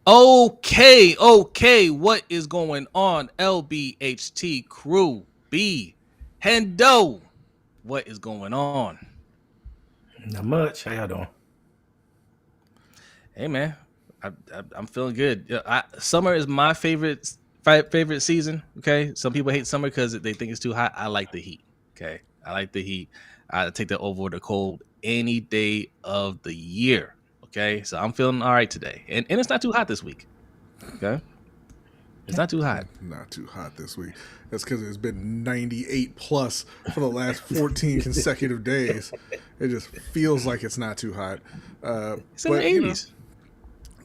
Okay. What is going on? LBHT crew B Hendo. What is going on? Not much. How y'all doing? Hey man, I'm feeling good. Summer is my favorite season. Okay, some people hate summer because they think it's too hot. I like the heat. Okay, I like the heat. I take that over the cold any day of the year. Okay, so I'm feeling all right today, and it's not too hot this week. Okay, it's not too hot. Not too hot this week. That's because it's been 98 plus for the last 14 consecutive days. It just feels like it's not too hot. It's in the 80s.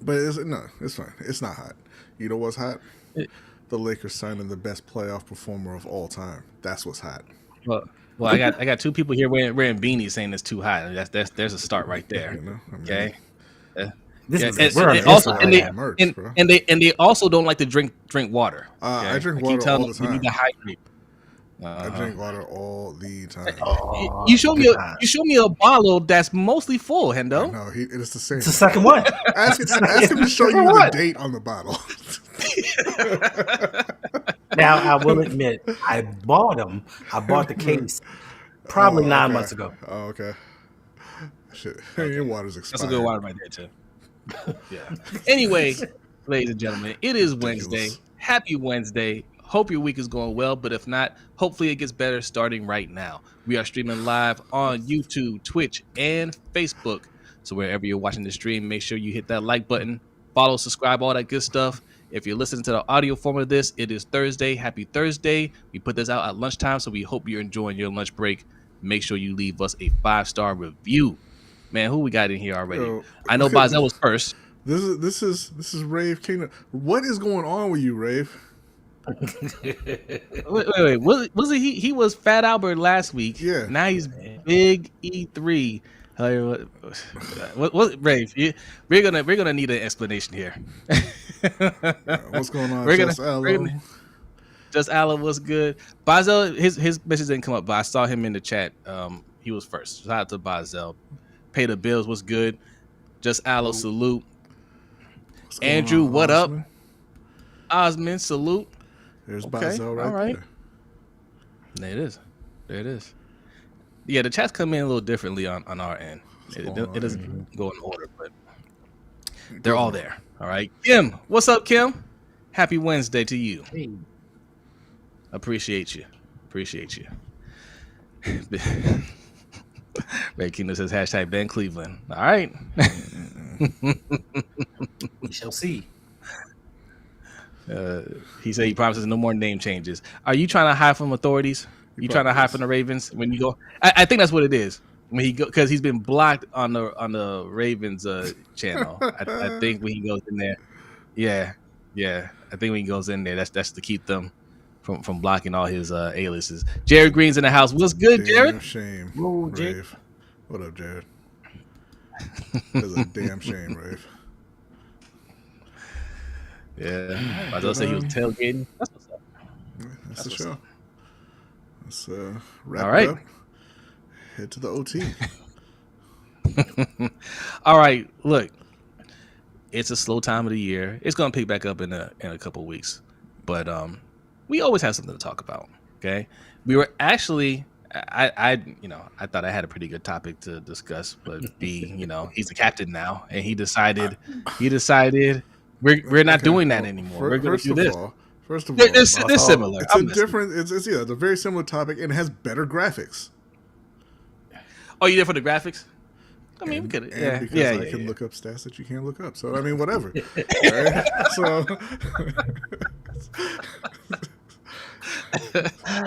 But it's fine. It's not hot. You know what's hot? The Lakers signing the best playoff performer of all time. That's what's hot. Well, I got two people here wearing beanies saying it's too hot. There's a start right there. You know, okay. And they also don't like to drink water. Okay? I drink water all the time. You need to hydrate. I drink water all the time. You show me a bottle that's mostly full, Hendo. No, it's the same. It's the second one. Ask him to show you the date on the bottle. Now I will admit, I bought them. I bought the case probably 9 months ago. Oh, okay. Shit, your water's expired. That's a good water right there too. Yeah. Anyway, ladies and gentlemen, it is Wednesday. Happy Wednesday. Hope your week is going well, but if not, hopefully it gets better starting right now. We are streaming live on YouTube, Twitch, and Facebook. So wherever you're watching the stream, make sure you hit that like button, follow, subscribe, all that good stuff. If you're listening to the audio form of this, it is Thursday. Happy Thursday. We put this out at lunchtime, so we hope you're enjoying your lunch break. Make sure you leave us a 5-star review. Man, who we got in here already? I know Bazel was first. This is Rave Kingdom. What is going on with you, Rave? wait. Was it he was Fat Albert last week? Yeah. Now he's Big E3. What Rave? We're gonna need an explanation here. What's going on? Just Alan was good. Bazel, his message didn't come up, but I saw him in the chat. He was first. Shout out to Bazel. Pay the bills was good. Just Aloe, salute. Andrew, what up? Osmond, salute. There's Bazel right there. There it is. Yeah, the chats come in a little differently on our end. It doesn't go in order, but they're all there. All right. Kim, what's up, Kim? Happy Wednesday to you. Hey. Appreciate you. Red Kingdom says hashtag Ben Cleveland. All right. We shall see. He said he promises no more name changes. Are you trying to hide from authorities? You trying to hide from the Ravens when you go? I think that's what it is. When he go, because he's been blocked on the Ravens channel. I think when he goes in there, yeah. I think when he goes in there, that's to keep them from blocking all his aliases. Jared Green's in the house. What's good, Jared? Damn shame, Ooh, Rave. What up, Jared? It's a damn shame, Rave. Yeah, I was say he was tailgating. That's what's up. That's the show. Let's wrap all right. it up. Head to the OT. All right, look. It's a slow time of the year. It's gonna pick back up in a couple of weeks, but we always have something to talk about. Okay, we were actually, I thought I had a pretty good topic to discuss, but B, he's the captain now, and he decided we're not doing that anymore. We're going to do this. First of all, they're similar. It's a very similar topic, and it has better graphics. Oh, you there for the graphics? I mean, we could. I can look up stats that you can't look up. So I mean, whatever. Right? So,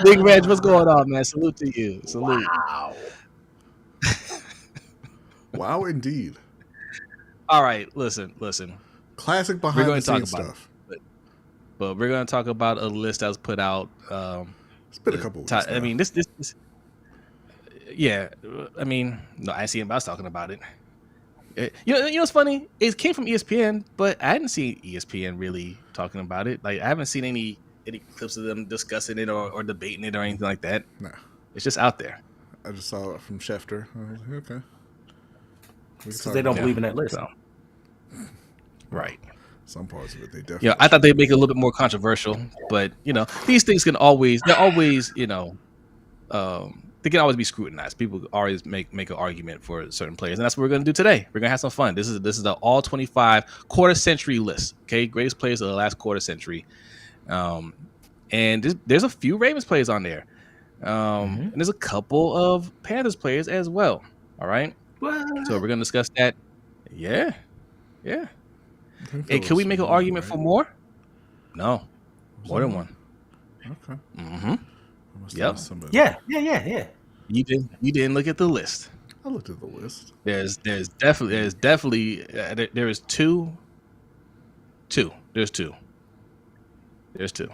Big Reg, what's going on, man? Salute to you. Salute. Wow. Wow, indeed. All right, listen. Classic behind the scenes stuff. But we're going to talk about a list that was put out. It's been a couple weeks. I mean, this. Yeah, I mean, no, I see anybody else talking about it. You know what's funny? It came from ESPN, but I hadn't seen ESPN really talking about it. Like, I haven't seen any clips of them discussing it or debating it or anything like that. No, it's just out there. I just saw it from Schefter. I was like, okay. Because they don't believe in that list. Right. Some parts of it, they definitely. I thought they'd make it a little bit more controversial, but these things they're always, they can always be scrutinized. People always make an argument for certain players, and that's what we're going to do today. We're going to have some fun. This is the all 25 quarter century list. Okay, greatest players of the last quarter century, and there's a few Ravens players on there, and there's a couple of Panthers players as well. All right, so we're going to discuss that. Yeah. Hey, can we make an argument for more? No, more than one. Okay. Mm-hmm. Yep. Yeah. You didn't look at the list. I looked at the list. There's definitely there is two. There's two. Okay.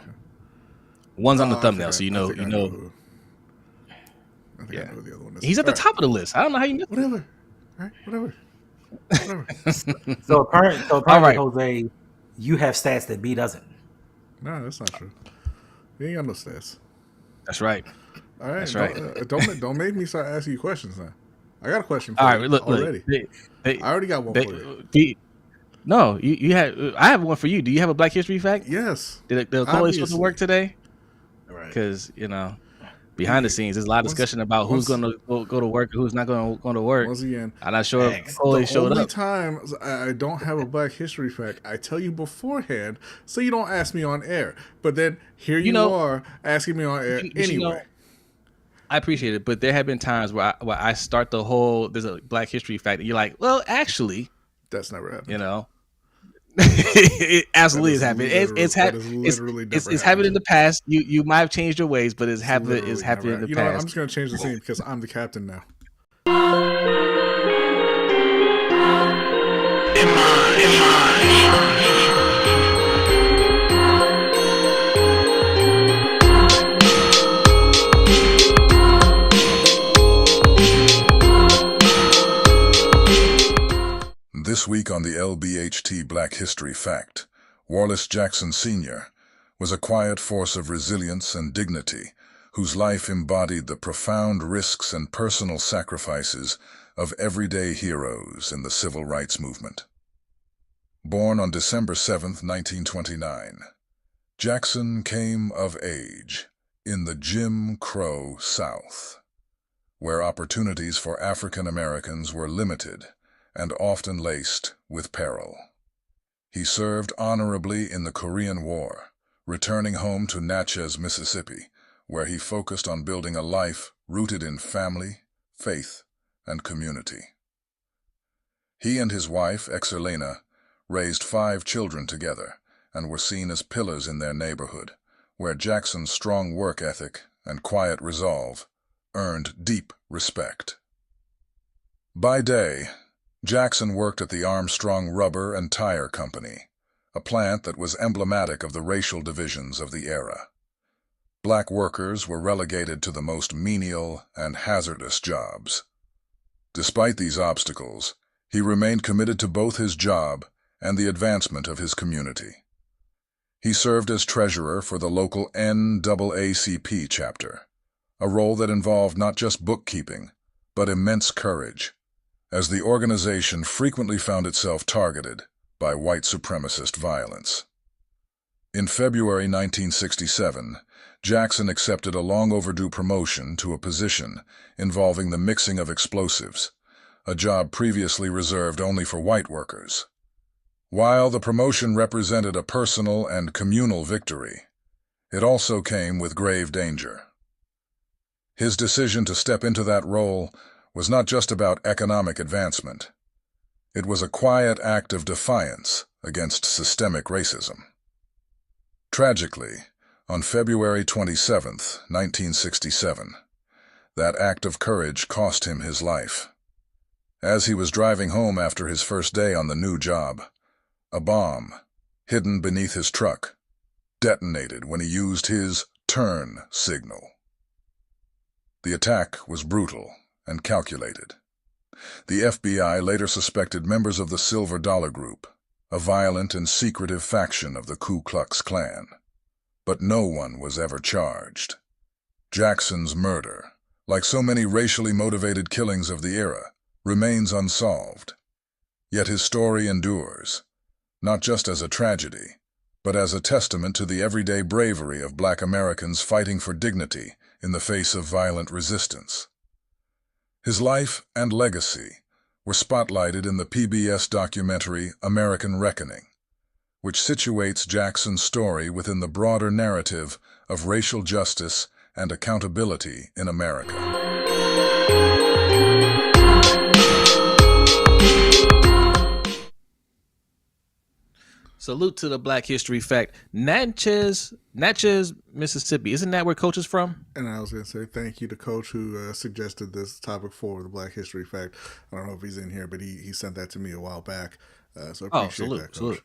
One's on the thumbnail, so I know. think I know who the other one is. He's at the top of the list. I don't know how you missed. Whatever. All right. Whatever. So apparently, right. Jose, you have stats that B doesn't. No, that's not true. You ain't got no stats. That's right. All right. That's right. Don't make me start asking you questions now. I got a question for All you right, look already. I already got one for you. No, you had. I have one for you. Do you have a Black History fact? Yes. Did the Coley supposed to work today? Right. Because behind the scenes, there's a lot of discussion about who's going to go to work and who's not going to work. Once again, I'm not sure if Coley showed the only up. time I don't have a Black History fact, I tell you beforehand, so you don't ask me on air. But then here you are asking me on air anyway. I appreciate it, but there have been times where I start the whole there's a Black History fact, and you're like, well, actually, that's never happened. It absolutely has happened. It's happened in the past. You might have changed your ways, but it's happened in the past. I'm just gonna change the scene because I'm the captain now. This week on the LBHT Black History Fact, Wallace Jackson Sr. was a quiet force of resilience and dignity whose life embodied the profound risks and personal sacrifices of everyday heroes in the civil rights movement. Born on December 7, 1929, Jackson came of age in the Jim Crow South, where opportunities for African Americans were limited and often laced with peril. He served honorably in the Korean War, returning home to Natchez, Mississippi, where he focused on building a life rooted in family, faith, and community. He and his wife, Exerlena, raised 5 children together and were seen as pillars in their neighborhood, where Jackson's strong work ethic and quiet resolve earned deep respect. By day, Jackson worked at the Armstrong Rubber and Tire Company, a plant that was emblematic of the racial divisions of the era. Black workers were relegated to the most menial and hazardous jobs. Despite these obstacles, he remained committed to both his job and the advancement of his community. He served as treasurer for the local NAACP chapter, a role that involved not just bookkeeping, but immense courage, as the organization frequently found itself targeted by white supremacist violence. In February 1967, Jackson accepted a long-overdue promotion to a position involving the mixing of explosives, a job previously reserved only for white workers. While the promotion represented a personal and communal victory, it also came with grave danger. His decision to step into that role was not just about economic advancement. It was a quiet act of defiance against systemic racism. Tragically, on February 27, 1967, that act of courage cost him his life. As he was driving home after his first day on the new job, a bomb, hidden beneath his truck, detonated when he used his turn signal. The attack was brutal and calculated. The FBI later suspected members of the Silver Dollar Group, a violent and secretive faction of the Ku Klux Klan. But no one was ever charged. Jackson's murder, like so many racially motivated killings of the era, remains unsolved. Yet his story endures, not just as a tragedy, but as a testament to the everyday bravery of Black Americans fighting for dignity in the face of violent resistance. His life and legacy were spotlighted in the PBS documentary American Reckoning, which situates Jackson's story within the broader narrative of racial justice and accountability in America. Salute to the Black History Fact. Natchez, Mississippi. Isn't that where Coach is from? And I was going to say thank you to Coach who suggested this topic for the Black History Fact. I don't know if he's in here, but he sent that to me a while back. So I appreciate that, Coach. Salute.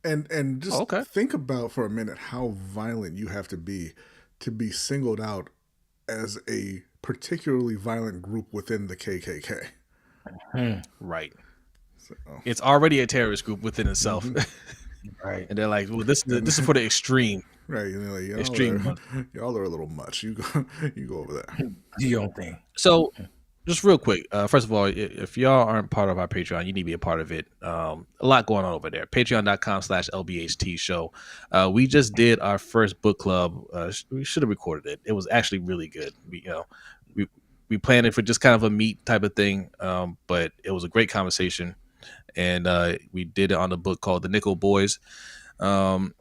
And just think about for a minute how violent you have to be singled out as a particularly violent group within the KKK. Right. So. It's already a terrorist group within itself. Right. And they're like, well, this is for the extreme. Right. And they're like, extreme. Y'all are a little much. You go over there. Do your own thing. So just real quick, first of all, if y'all aren't part of our Patreon, you need to be a part of it. A lot going on over there. Patreon.com/LBHTShow. We just did our first book club. We should have recorded it. It was actually really good. We planned it for just kind of a meet type of thing, but it was a great conversation. And we did it on a book called The Nickel Boys. Very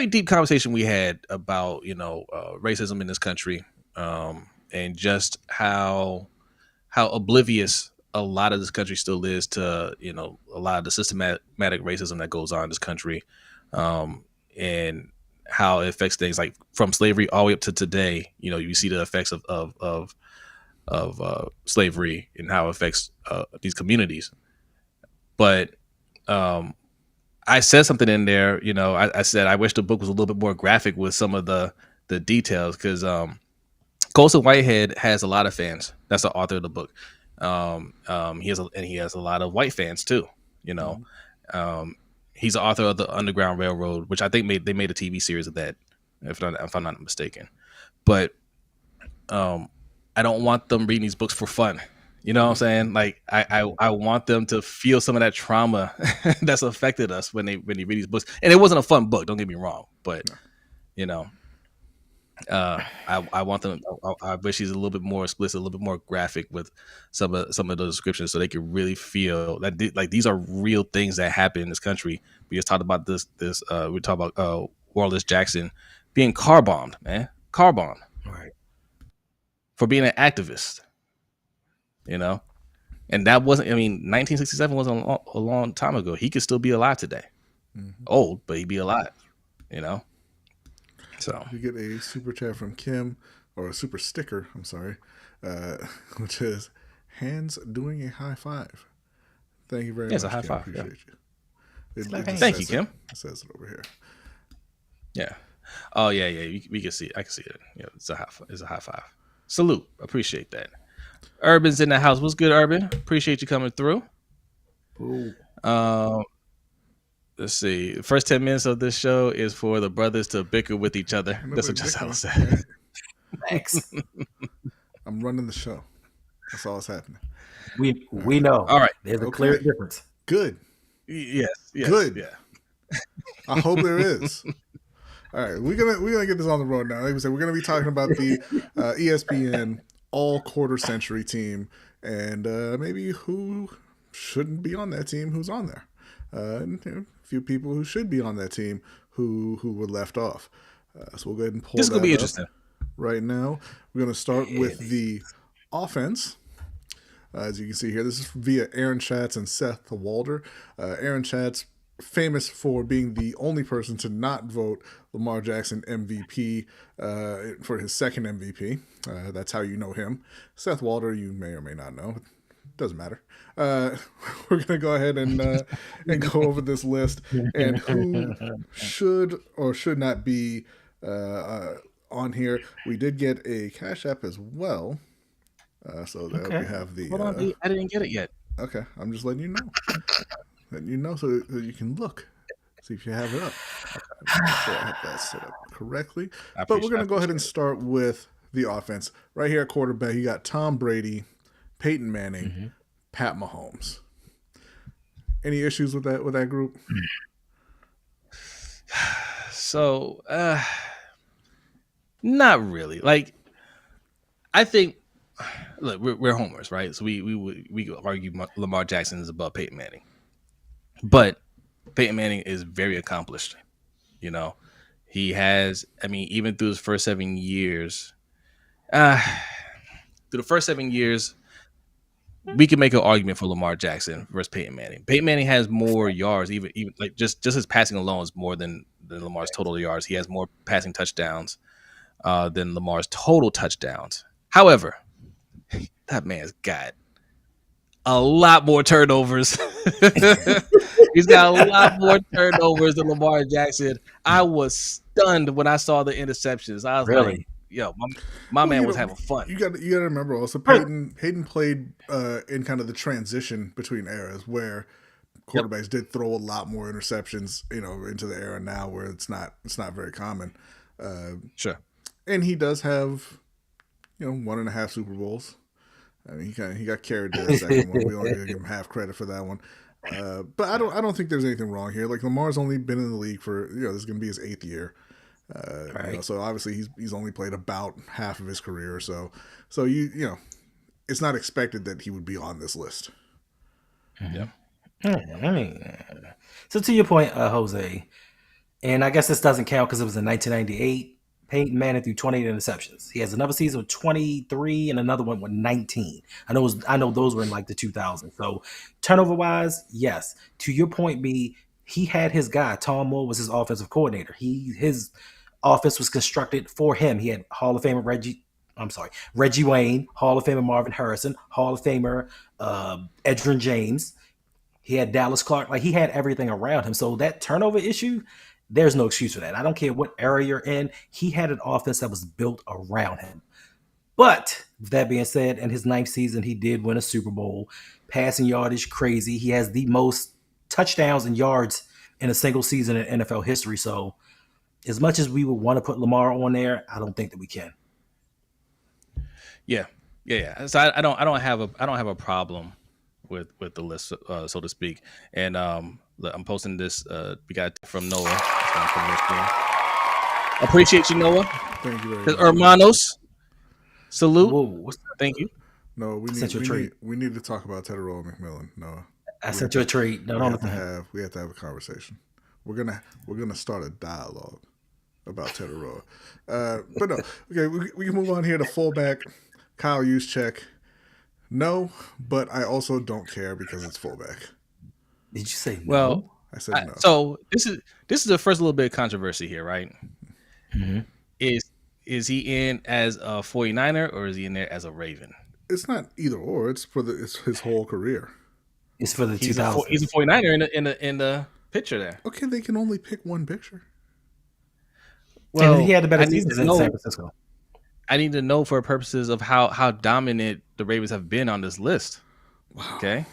deep conversation we had about racism in this country, and just how oblivious a lot of this country still is to a lot of the systematic racism that goes on in this country, and how it affects things like from slavery all the way up to today. You see the effects of slavery and how it affects these communities. But I said something in there, I said I wish the book was a little bit more graphic with some of the details, because Colson Whitehead has a lot of fans. That's the author of the book. He has a lot of white fans too. He's the author of the Underground Railroad, which I think they made a TV series of that, if I'm not mistaken. But I don't want them reading these books for fun. You know what I'm saying? Like I want them to feel some of that trauma that's affected us when they read these books. And it wasn't a fun book, don't get me wrong, but I want them. I wish he's a little bit more explicit, a little bit more graphic with some of the descriptions, so they could really feel that these are real things that happen in this country. We just talked about this. We talked about Wallace Jackson being car bombed, man, right, for being an activist. And that wasn't. 1967 wasn't a long time ago. He could still be alive today, old, but he'd be alive. So you get a super chat from Kim, or a super sticker, I'm sorry, which is hands doing a high five. Thank you very much. It's a high Kim. five. Appreciate you. Thank you, Kim. It says it over here. Yeah. Oh yeah. We can see it. I can see it. Yeah, it's a high five. Salute. Appreciate that. Urban's in the house. What's good, Urban? Appreciate you coming through. Ooh. Let's see. The first 10 minutes of this show is for the brothers to bicker with each other. That's what Giselle said. Thanks. I'm running the show. That's all that's happening. We know. All right. There's a clear difference. Good. Yes. Good. Yeah. I hope there is. All right. We're gonna get this on the road now. Like we said, we're gonna be talking about the ESPN all quarter century team, and maybe who shouldn't be on that team who's on there. And a few people who should be on that team who were left off. So we'll go ahead and pull this is gonna be up interesting. Right now, we're going to start with the offense. As you can see here, this is via Aaron Schatz and Seth Walder. Aaron Schatz, famous for being the only person to not vote Lamar Jackson MVP for his second MVP. That's how you know him. Seth Walder, you may or may not know. Doesn't matter. We're going to go ahead and go over this list and who should or should not be on here. We did get a Cash App as well. So that we have the... Hold on, I didn't get it yet. Okay, I'm just letting you know. Letting you know so that you can look. See if you have it up. I'm sure I have that set up correctly. But we're going to go ahead and start with the offense. Right here at quarterback, you got Tom Brady, Peyton Manning, Pat Mahomes. Any issues with that group? So, not really. Like, I think, look, we're homers, right? So we could argue Lamar Jackson is above Peyton Manning, but Peyton Manning is very accomplished. You know, he has. I mean, even through his first 7 years, we can make an argument for Lamar Jackson versus Peyton Manning. Peyton Manning has more yards, even like just his passing alone is more than Lamar's total yards. He has more passing touchdowns than Lamar's total touchdowns. However, that man's got a lot more turnovers. He's got a lot more turnovers than Lamar Jackson. I was stunned when I saw the interceptions. I was like, yo, my man was having fun. You got to remember also Peyton played in kind of the transition between eras where quarterbacks did throw a lot more interceptions, into the era now where it's not very common. Sure. And he does have 1.5 Super Bowls. I mean, he got carried to the second one. We only give him half credit for that one. But I don't think there's anything wrong here. Like, Lamar's only been in the league for this is going to be his 8th year. Right. So obviously he's only played about half of his career or so. So it's not expected that he would be on this list. Yeah. I mean, so to your point, Jose, and I guess this doesn't count because it was in 1998. Peyton Manning threw 28 interceptions. He has another season with 23 and another one with 19. I know those were in like the 2000s. So turnover wise, yes. To your point, B, he had his guy. Tom Moore was his offensive coordinator. His offense was constructed for him. He had Hall of Famer Reggie Wayne, Hall of Famer Marvin Harrison, Hall of Famer Edgerrin James. He had Dallas Clark. Like, he had everything around him. So that turnover issue, there's no excuse for that. I don't care what era you're in. He had an offense that was built around him. But with that being said, in his 9th season, he did win a Super Bowl. Passing yardage, crazy. He has the most touchdowns and yards in a single season in NFL history. So as much as we would want to put Lamar on there, I don't think that we can. Yeah. So I don't have a problem with the list, so to speak. And I'm posting this. We got from Noah. Appreciate you, Noah. Thank you very much. Hermanos. Salute. Whoa, thank you. No, we need to talk about Tedderell McMillan. Noah. I sent you a treat. We have to have a conversation. We're gonna start a dialogue about Tedderell. But no, okay, we can move on here to fullback. Kyle Juszczyk. No, but I also don't care because it's fullback. Did you say no? Well, I said no. So this is the first little bit of controversy here, right? Mm-hmm. Is he in as a 49er or is he in there as a Raven? It's not either or. It's his whole career. It's for the 2000s. He's a 49er in the picture there. Okay, they can only pick one picture. Well, and he had a better season in San Francisco. I need to know for purposes of how dominant the Ravens have been on this list. Wow. Okay.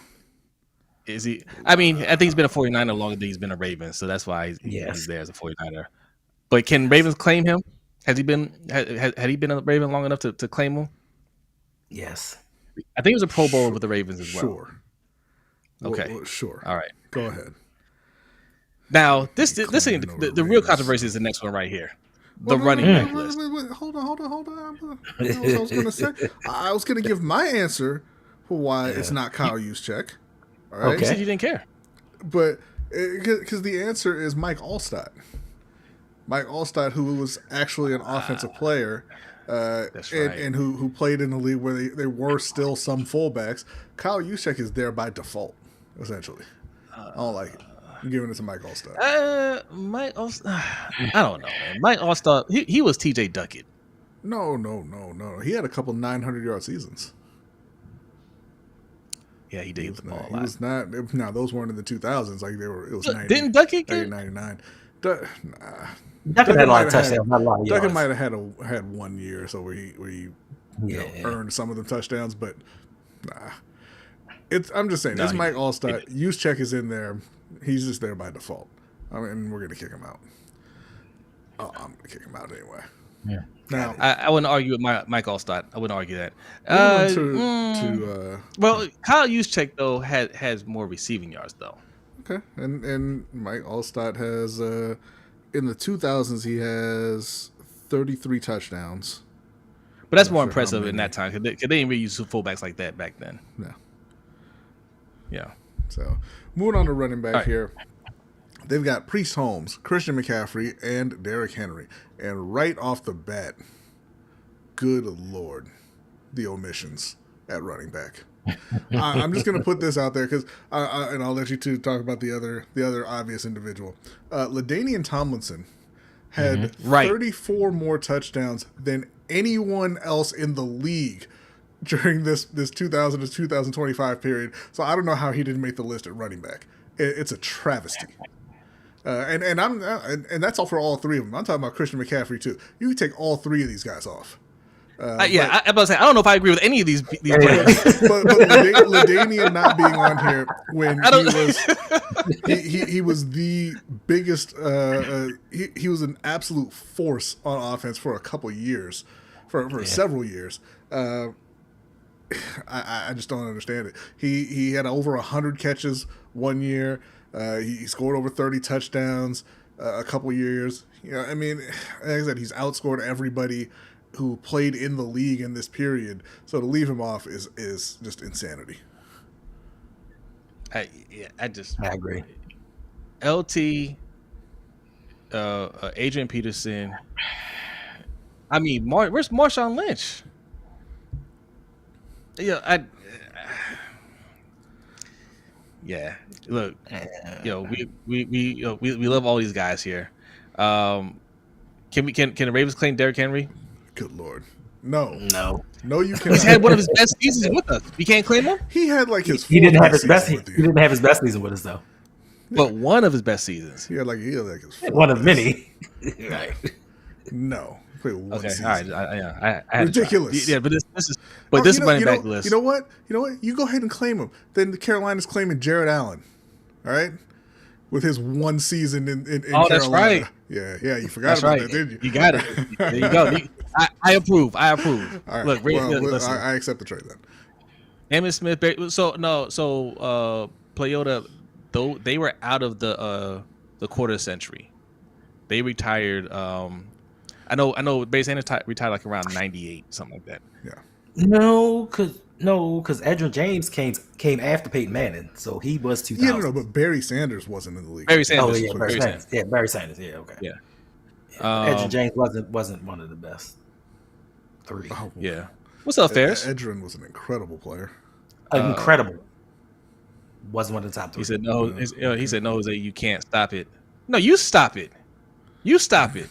Is he? I mean, I think he's been a 49er longer than he's been a Raven, so that's why he's there as a 49er. But can Ravens claim him? Has he been? Had he been a Raven long enough to claim him? Yes. I think he was a Pro Bowler with the Ravens as well. Sure. Okay. Well, sure. All right. Go ahead. Now, the real controversy is the next one right here. The running back list. Wait, hold on. You know what I was going to say? I was going to give my answer for why it's not Kyle Juszczyk. All right. Okay. You said you didn't care. But because the answer is Mike Allstott. Mike Allstott, who was actually an offensive player, that's right. and who played in the league where there were still some fullbacks. Kyle Juszczyk is there by default, essentially. I don't like it. I'm giving it to Mike Allstott. Mike Allstott. I don't know, man. Mike Allstott, he was TJ Duckett. No. He had a couple 900-yard seasons. Yeah, he did. He was not. Now those weren't in the 2000s. Like they were. It was 90. Didn't Duckett get 99? Duckett had a lot of touchdowns, not a lot of yards. Duckett might have had 1 year or so where he earned some of the touchdowns, but nah. I'm just saying. It's Mike Allstott. Juszczyk is in there. He's just there by default. I mean, we're gonna kick him out. Oh, I'm gonna kick him out anyway. Yeah. Now, I wouldn't argue with Mike Allstott. I wouldn't argue that. Well, Kyle Juszczyk though has more receiving yards though. okay, and Mike Allstott has in the 2000s he has 33 touchdowns. But that's more impressive in that time because they didn't really use fullbacks like that back then. No. Yeah. So moving on to running back here. They've got Priest Holmes, Christian McCaffrey, and Derrick Henry. And right off the bat, good Lord, the omissions at running back. I'm just going to put this out there because, and I'll let you two talk about the other obvious individual. LaDainian Tomlinson had 34 more touchdowns than anyone else in the league during this 2000 to 2025 period. So I don't know how he didn't make the list at running back. It's a travesty. And that's all for all three of them. I'm talking about Christian McCaffrey too. You can take all three of these guys off. I'm about to say I don't know if I agree with any of these players. but LaDainian not being on here when he was the biggest. He was an absolute force on offense for a couple years, for several years. I just don't understand it. He had over 100 catches one year. He scored over 30 touchdowns a couple years. I mean, like I said, he's outscored everybody who played in the league in this period. So to leave him off is just insanity. I agree. LT, Adrian Peterson. I mean, where's Marshawn Lynch? Look, we love all these guys here. Can the Ravens claim Derrick Henry? Good Lord, no, you can't. He's had one of his best seasons with us. You can't claim him. He had like his. He didn't have his best. He didn't have his best season with us though. But one of his best seasons. He had like his one of many. Right. No. Okay. All right. I ridiculous. Yeah, but this running back list. You know what? You go ahead and claim him. Then the Carolina's claiming Jared Allen. All right. With his one season in Carolina. That's right. Yeah. You forgot about that, didn't you? You got it. There you go. I approve. All right. Look, I accept the trade then. Emmitt Smith. Toyota, though they were out of the quarter century. They retired. I know. Barry Sanders retired like around 98, something like that. Yeah. No, because Edgerrin James came after Peyton Manning, so he was 2000. Yeah, no, but Barry Sanders wasn't in the league. Barry Sanders. Oh yeah, Barry Sanders. Yeah, Barry Sanders. Yeah, okay. Yeah. Edgerrin James wasn't one of the best three. Oh, yeah. What's up, Ferris? Edgerrin was an incredible player. Incredible. Wasn't one of the top three. He said no. He said no, Jose. You can't stop it. No, you stop it. You stop it.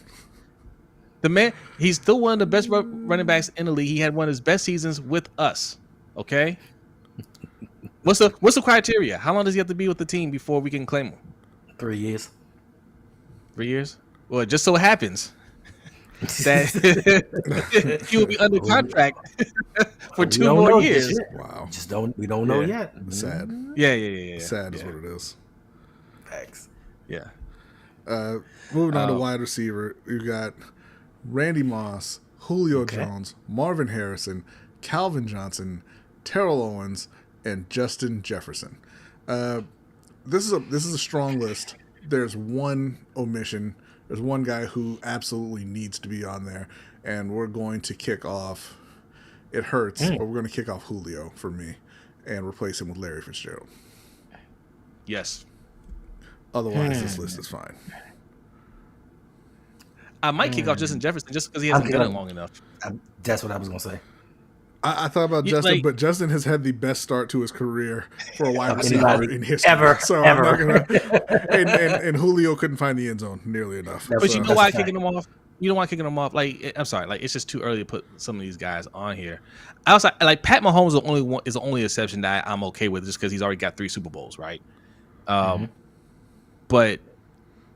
The man, he's still one of the best running backs in the league. He had one of his best seasons with us. Okay. What's the criteria? How long does he have to be with the team before we can claim him? 3 years. 3 years? Well, it just so happens that he will be under contract for 2 more years. Wow. We don't know yet. Sad. Yeah. Sad is what it is. Facts. Yeah. Moving on to wide receiver, you got Randy Moss, Julio Jones, Marvin Harrison, Calvin Johnson, Terrell Owens, and Justin Jefferson. This is a strong list. There's one omission. There's one guy who absolutely needs to be on there, and we're going to kick off. It hurts, but we're going to kick off Julio for me and replace him with Larry Fitzgerald. Yes. Otherwise, this list is fine. I might kick off Justin Jefferson just because he hasn't done it long enough. That's what I was going to say. I thought about Justin, but Justin has had the best start to his career for a wide receiver in history. Ever. I'm not gonna, and Julio couldn't find the end zone nearly enough. But you know why I'm kicking him off? You know why I'm kicking him off? Like, I'm sorry, like it's just too early to put some of these guys on here. I also like Pat Mahomes is the only exception that I'm okay with, just because he's already got 3 Super Bowls, right? But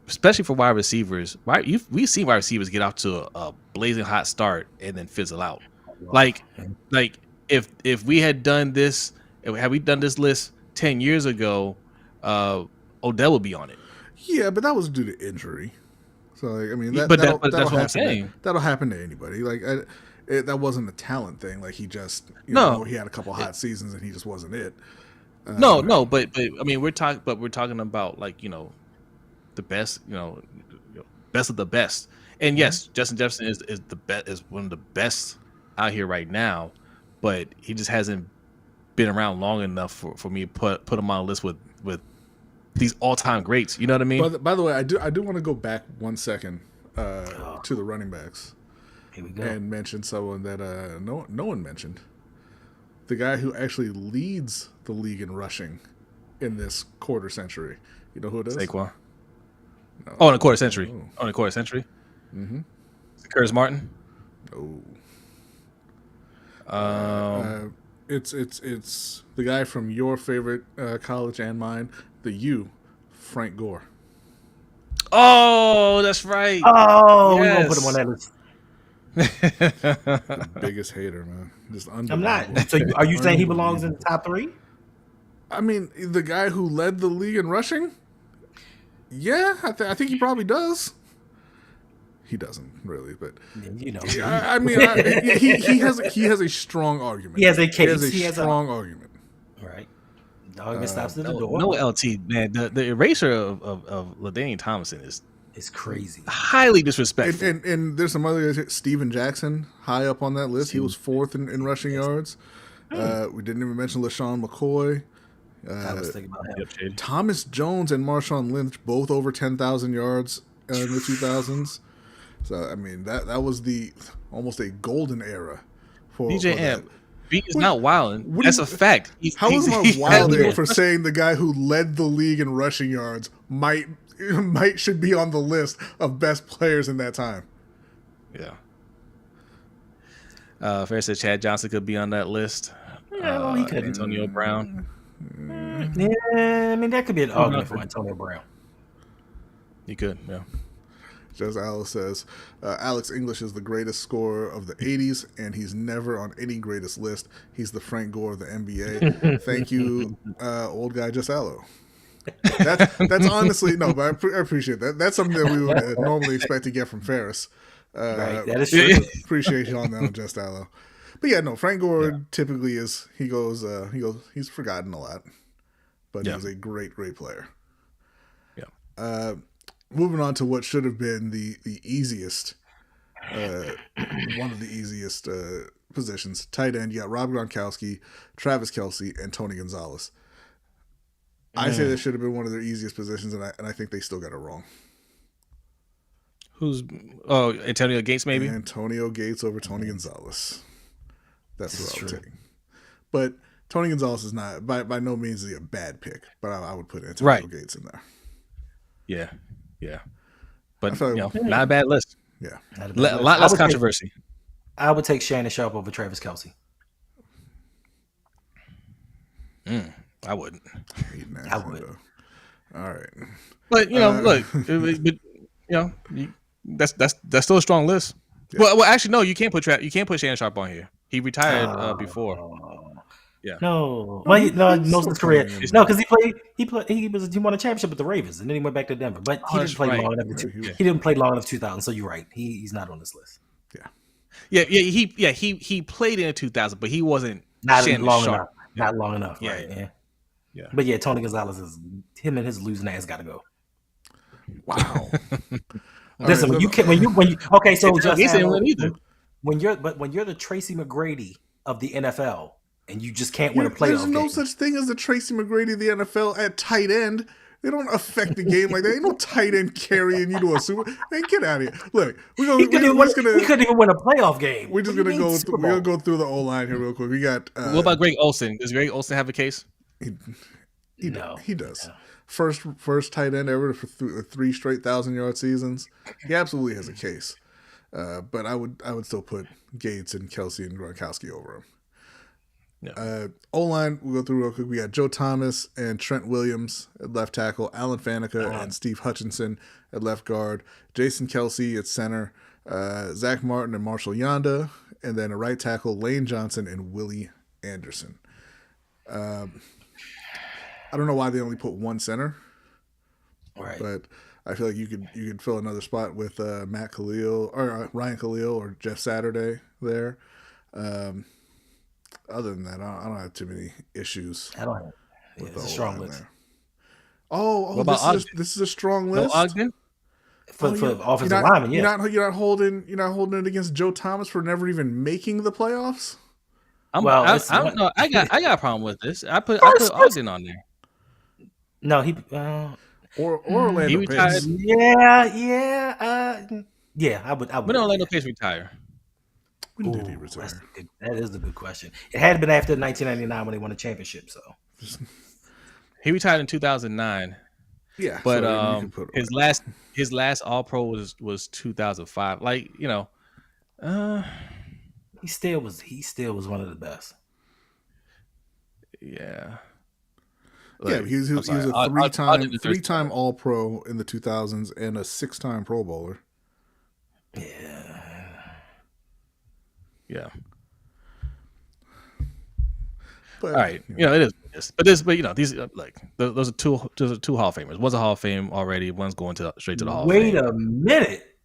especially for wide receivers, right? We've seen wide receivers get off to a blazing hot start and then fizzle out. Like if we had done this, had we done this list 10 years ago, Odell would be on it. Yeah, but that was due to injury. So like, I mean, But that'll that's what I'm happen. saying. That'll happen to anybody. Like that wasn't a talent thing. Like he just No. he had a couple hot seasons and he just wasn't it. No, but I mean we're talking about like the best, best of the best. And yes, Justin Jefferson is the best, is one of the best out here right now, but he just hasn't been around long enough for me to put him on a list with these all-time greats. You know what I mean? By the way, I do want to go back 1 second to the running backs. Here we go. And mention someone that no one mentioned. The guy who actually leads the league in rushing in this quarter century. You know who it is? Saquon. No. Oh, in a quarter century. Oh. Oh, in a quarter century. Mm-hmm. Curtis Martin. No. It's the guy from your favorite college and mine, the U, Frank Gore. Oh, that's right. Oh, Yes. we won't put him on that list. The biggest hater, man. Just I'm unbelievable. not. So are you saying he belongs in the top 3? I mean, the guy who led the league in rushing? Yeah, I think he probably does. He doesn't really, but I mean, he has a strong argument. He has a case. He has a strong argument. All right. Dog stops at the door. No LT, man. The erasure of LaDainian Tomlinson is crazy. Highly disrespectful. And there's some other guys. Steven Jackson, high up on that list. He was 4th in rushing yards. We didn't even mention LaShawn McCoy. I was thinking about him. Thomas Jones and Marshawn Lynch, both over 10,000 yards in the 2000s. So I mean that was almost a golden era for DJ for Amp. B is not wilding. That's a fact. How is I wilding for saying the guy who led the league in rushing yards should be on the list of best players in that time? Yeah. Fair said Chad Johnson could be on that list. Yeah, he could. Antonio Brown. Yeah, I mean that could be an argument for Antonio Brown. He could, yeah. Just Alice says, Alex English is the greatest scorer of the 80s, and he's never on any greatest list. He's the Frank Gore of the NBA. Thank you, old guy Just Allo. That's honestly, no, but I appreciate that. That's something that we would normally expect to get from Ferris. Right, that is true. Appreciate you on that one, Just Allo. But yeah, no, Frank Gore typically he's forgotten a lot, but he was a great player. Yeah. Moving on to what should have been the easiest, one of the easiest positions, tight end. You got Rob Gronkowski, Travis Kelce, and Tony Gonzalez. I say that should have been one of their easiest positions, and I think they still got it wrong. Antonio Gates maybe? Antonio Gates over Tony Gonzalez. That's what I would take. But Tony Gonzalez is not by no means is he a bad pick, but I would put Antonio Gates in there. Yeah. Yeah, but not a bad list. Yeah, a lot less controversy. I would take Shannon Sharp over Travis Kelce. I wouldn't. I would. All right, but look, that's still a strong list. Yeah. Well, actually, no, you can't put Shannon Sharp on here. He retired before. Yeah. No. Well, most of his career. No, because he won a championship with the Ravens, and then he went back to Denver. But he didn't play long enough. He didn't play long enough 2000. So you're right. He's not on this list. Yeah. He played in the 2000, but he wasn't not Shannon long Sharp. enough. Not long enough. Yeah. Right. Yeah. But yeah, Tony Gonzalez him and his losing ass got to go. Wow. Listen, okay, so just when you're the Tracy McGrady of the NFL. And you just can't win a playoff There's no game. such thing as the Tracy McGrady of the NFL at tight end. They don't affect the game like that. Ain't no tight end carrying you to a Super. Man, get out of here. Look, he couldn't even win a playoff game. We're just gonna go. We're gonna go through the O line here real quick. We got. What about Greg Olsen? Does Greg Olsen have a case? He does. Yeah. First tight end ever for 3 straight 1,000-yard seasons. He absolutely has a case. But I would still put Gates and Kelce and Gronkowski over him. Yeah. O-line, we'll go through real quick. We got Joe Thomas and Trent Williams at left tackle, Alan Faneca and Steve Hutchinson at left guard, Jason Kelce at center, Zach Martin and Marshall Yanda, and then a right tackle, Lane Johnson and Willie Anderson. I don't know why they only put one center, right? But I feel like you could fill another spot with Matt Khalil or Ryan Khalil or Jeff Saturday there. Other than that, I don't have too many issues. I don't have. Yeah, it's a strong list. There. Oh, this is a strong list. No Ogden? For offensive lineman, You're not holding it against Joe Thomas for never even making the playoffs. I don't know. I got a problem with this. I put Ogden on there. No, he or Orlando he retired. Pace. Yeah. I would. When did Orlando Pace retire? When did he retire? That is a good question. It had been after 1999 when they won a championship. So he retired in 2009. Yeah, but so his last All Pro was 2005. Like, you know, he still was one of the best. Yeah. Like, he was a three-time All Pro in the 2000s and a 6-time Pro Bowler. Yeah. But, all right, you know it is. But you know these like those are two Hall of Famers. One's a Hall of Fame already. One's going straight to the Hall of Fame. Wait a minute.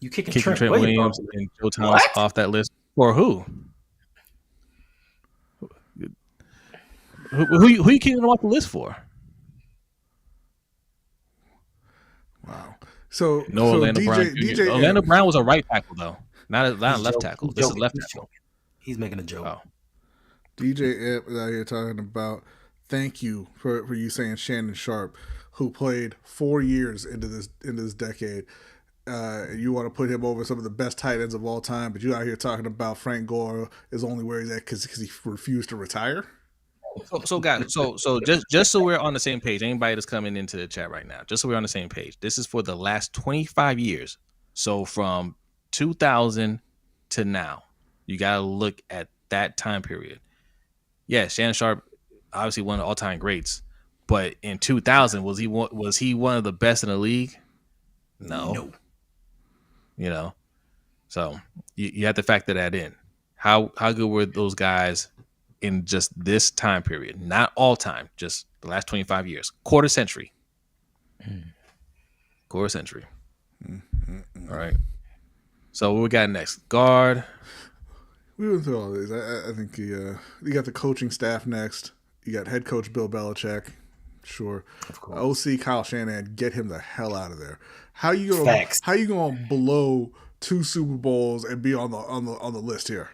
You kicking Trent Williams and Joe Thomas off that list for who? Who you kicking them off the list for? Wow. So Orlando Brown. DJ Orlando Brown was a right tackle though, not a left tackle. This is left tackle. He's making a joke. Oh. DJ Ep is out here talking about thank you for you saying Shannon Sharp, who played 4 years into this decade. You want to put him over some of the best tight ends of all time, but you out here talking about Frank Gore is only where he's at because he refused to retire. So guys, so just so we're on the same page, anybody that's coming into the chat right now, just so we're on the same page, this is for the last 25 years. So from 2000 to now, you got to look at that time period. Yeah, Shannon Sharp, obviously one of the all-time greats, but in 2000, was he one of the best in the league? No. You know, so you have to factor that in. How good were those guys in just this time period? Not all time, just the last 25 years, quarter century. All right. So what we got next? Guard. We went through all these. I think you got the coaching staff next. You got head coach Bill Belichick. Sure. Of course. OC Kyle Shanahan, get him the hell out of there. How you gonna blow 2 Super Bowls and be on the list here?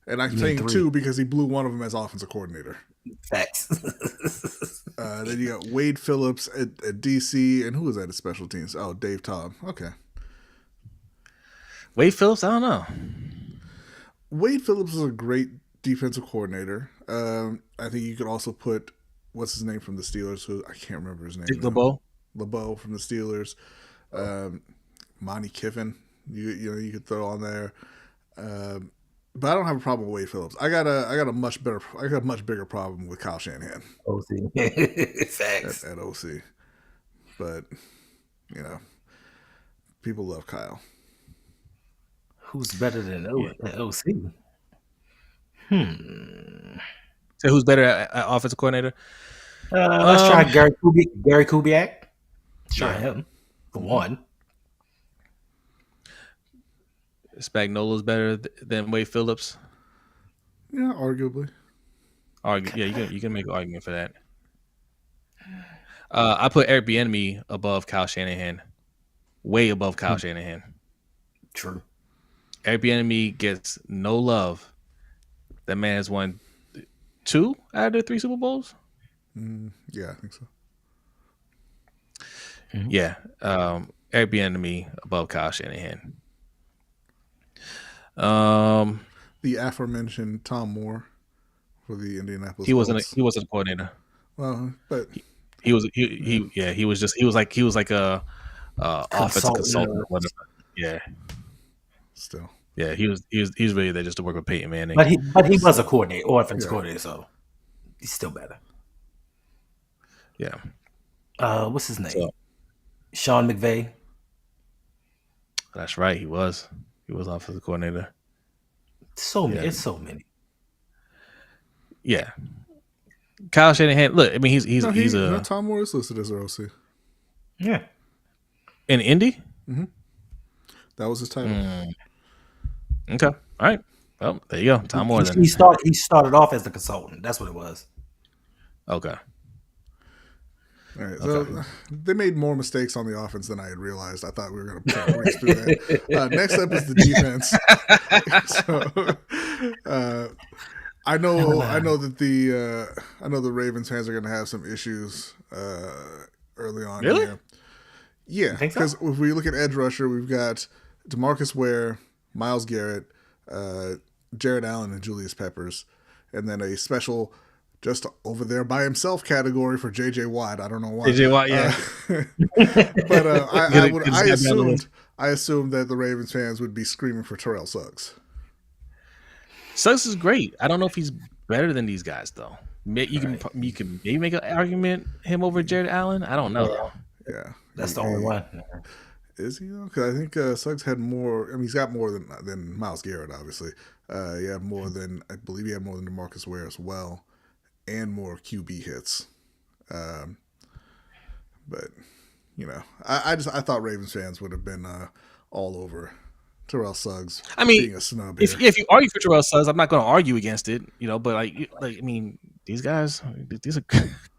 And I'm saying 2 because he blew one of them as offensive coordinator. Facts. Then you got Wade Phillips at DC, and who was that at special teams? Oh, Dave Todd. Okay. Wade Phillips, I don't know. Wade Phillips is a great defensive coordinator. I think you could also put what's his name from the Steelers? Who I can't remember his name. LeBeau from the Steelers. Monty Kiffin. You could throw on there. But I don't have a problem with Wade Phillips. I got a much bigger problem with Kyle Shanahan. OC. Facts. At OC. But people love Kyle. Who's better than OC? So who's better at offensive coordinator? Let's try Gary Kubiak. Try him for one. Spagnuolo's better than Wade Phillips. Yeah, arguably. You can make an argument for that. I put Eric Bieniemy above Kyle Shanahan, way above Kyle Shanahan. True. Eric Bieniemy gets no love. That man has won 2 out of the 3 Super Bowls. Yeah, I think so. Mm-hmm. Yeah, Eric Bieniemy above Kyle Shanahan. The aforementioned Tom Moore for the Indianapolis. He wasn't a coordinator. Well, but he was like a offensive consultant or whatever. Yeah. Still. Yeah, he was really there just to work with Peyton Manning. But he was a coordinator, offensive coordinator, so he's still better. Yeah. What's his name? Sean McVay. That's right. He was offensive coordinator. It's so many. Yeah. Kyle Shanahan. Look, I mean, he's Tom Moore is listed as an OC. Yeah. In Indy? That was his title. Okay. All right. Well, there you go. Tom Moore then. He started off as the consultant. That's what it was. Okay. All right, so they made more mistakes on the offense than I had realized. I thought we were going to race through that. Next up is the defense. So, I know that the Ravens fans are going to have some issues early on. Really? Here. Yeah, because if we look at edge rusher, we've got DeMarcus Ware, Myles Garrett, Jared Allen, and Julius Peppers, and then a special just over there by himself category for J.J. Watt. I don't know why. J.J. Watt, yeah. But I assumed that the Ravens fans would be screaming for Terrell Suggs. Suggs is great. I don't know if he's better than these guys though. You can maybe make an argument him over Jared Allen. I don't know. Yeah, that's the only one. Is he though? Because I think Suggs had more. I mean, he's got more than Myles Garrett. Obviously, he had more than I believe he had more than DeMarcus Ware as well, and more QB hits. But I thought Ravens fans would have been all over Terrell Suggs. I mean, being a snub if you argue for Terrell Suggs, I'm not going to argue against it. But I mean, these guys, these are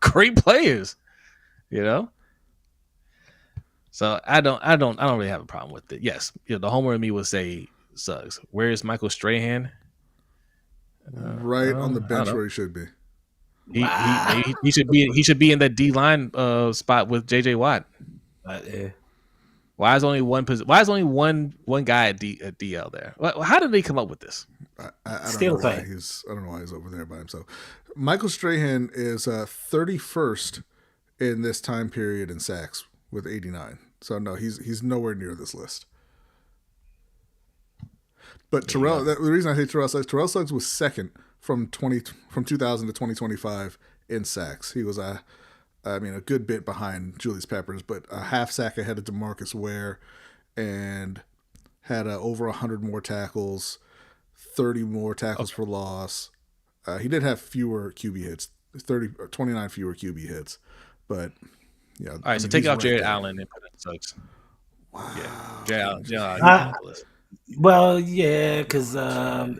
great players. So I don't really have a problem with it. Yes, the homer in me would say Suggs. Where is Michael Strahan? Right on the bench where he should be. He should be in that D line spot with J.J. Watt. Why is only one guy at DL there? How did they come up with this? I don't know why he's over there by himself. Michael Strahan is 31st in this time period in sacks with 89. So no, he's nowhere near this list. But the reason I say Terrell Suggs was second from 2000 to 2025 in sacks. He was a good bit behind Julius Peppers, but a half sack ahead of DeMarcus Ware, and had over 100 more tackles, 30 more tackles for loss. He did have fewer QB hits, 29 fewer QB hits, but yeah. All right, so take off Jared Allen and put in Suggs. Wow. Yeah, Jared Allen. Well, yeah, because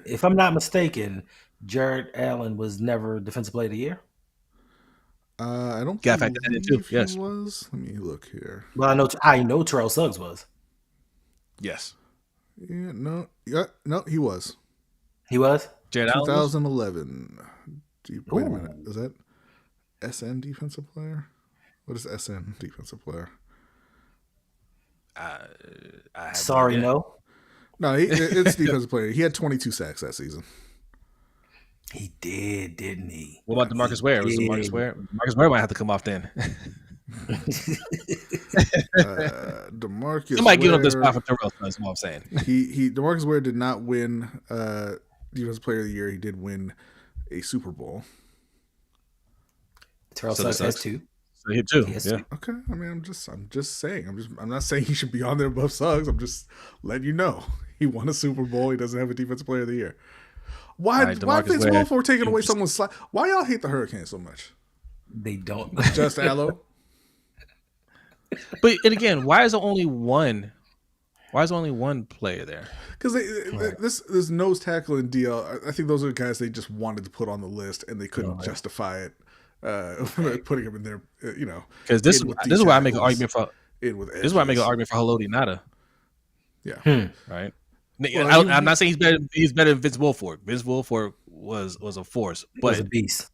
if I'm not mistaken, Jared Allen was never Defensive Player of the Year. I don't think he was. Let me look here. Well, I know Terrell Suggs was. Yes. Yeah. No, he was. He was? Jared 2011. Wait a minute. Is that SN defensive player? What is SN defensive player? Sorry, no. No, it's defensive player. He had 22 sacks that season. He did, didn't he? What about DeMarcus Ware? Was DeMarcus Ware? DeMarcus Ware might have to come off then. DeMarcus Somebody give up this spot for Terrell. That's what I'm saying. DeMarcus Ware did not win Defensive Player of the Year. He did win a Super Bowl. Terrell Suggs has two. So he too. Yeah. Okay. I mean, I'm just saying. I'm not saying he should be on there above Suggs. I'm just letting you know he won a Super Bowl. He doesn't have a Defensive Player of the Year. Why Vince Wilfork taking away someone's slot? Why y'all hate the Hurricanes so much? They don't. Just Allo. But and again, why is there only one? Why is there only one player there? Because this nose tackle and DL, I think those are the guys they just wanted to put on the list, and they couldn't justify it. Putting him in there, because this is why I make an argument for. This is why I make an argument for Haloti Ngata. Yeah. Right. Well, I'm not saying he's better than Vince Wilfork. Vince Wilfork was a force, but was a beast.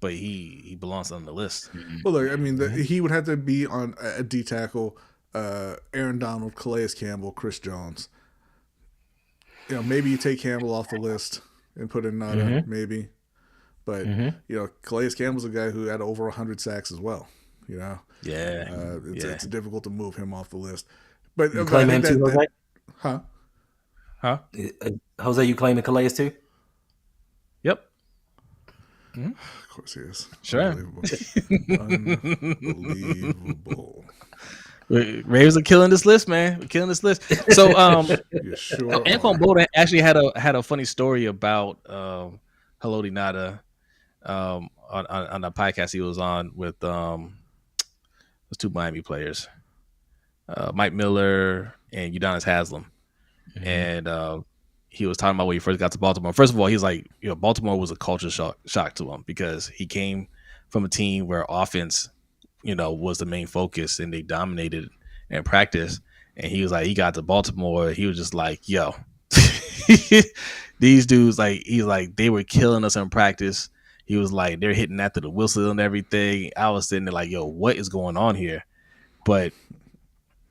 But he belongs on the list. Well, look, I mean, he would have to be on a D tackle. Aaron Donald, Calais Campbell, Chris Jones. Maybe you take Campbell off the list and put in Ngata, maybe. But Calais Campbell's a guy who had over 100 sacks as well. It's difficult to move him off the list. But you claim him too, Jose? Huh? Jose, you claiming Calais too? Yep. Mm-hmm. Of course he is. Sure. Unbelievable. Ravens are killing this list, man. We're killing this list. So, sure Anquan Boldin actually had a funny story about Haloti Ngata on a podcast he was on with Those two Miami players, Mike Miller and Udonis Haslem. Mm-hmm. And he was talking about when he first got to Baltimore. First of all, he's like, Baltimore was a culture shock to him because he came from a team where offense, was the main focus and they dominated in practice. And he was like, he got to Baltimore, he was just like, yo, these dudes, like, he's like, they were killing us in practice. He was like, they're hitting after the whistle and everything. I was sitting there like, yo, what is going on here? But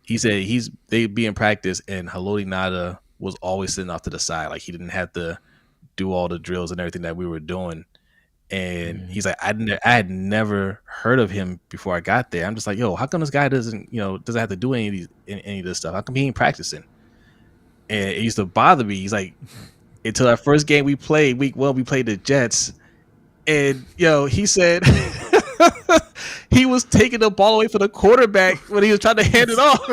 he said they'd be in practice and Haloti Ngata was always sitting off to the side. Like, he didn't have to do all the drills and everything that we were doing. And he's like, I had never heard of him before I got there. I'm just like, yo, how come this guy doesn't have to do any of this stuff? How come he ain't practicing? And it used to bother me. He's like, until our first game we played, week 1, we played the Jets. And, he said he was taking the ball away from the quarterback when he was trying to hand it off.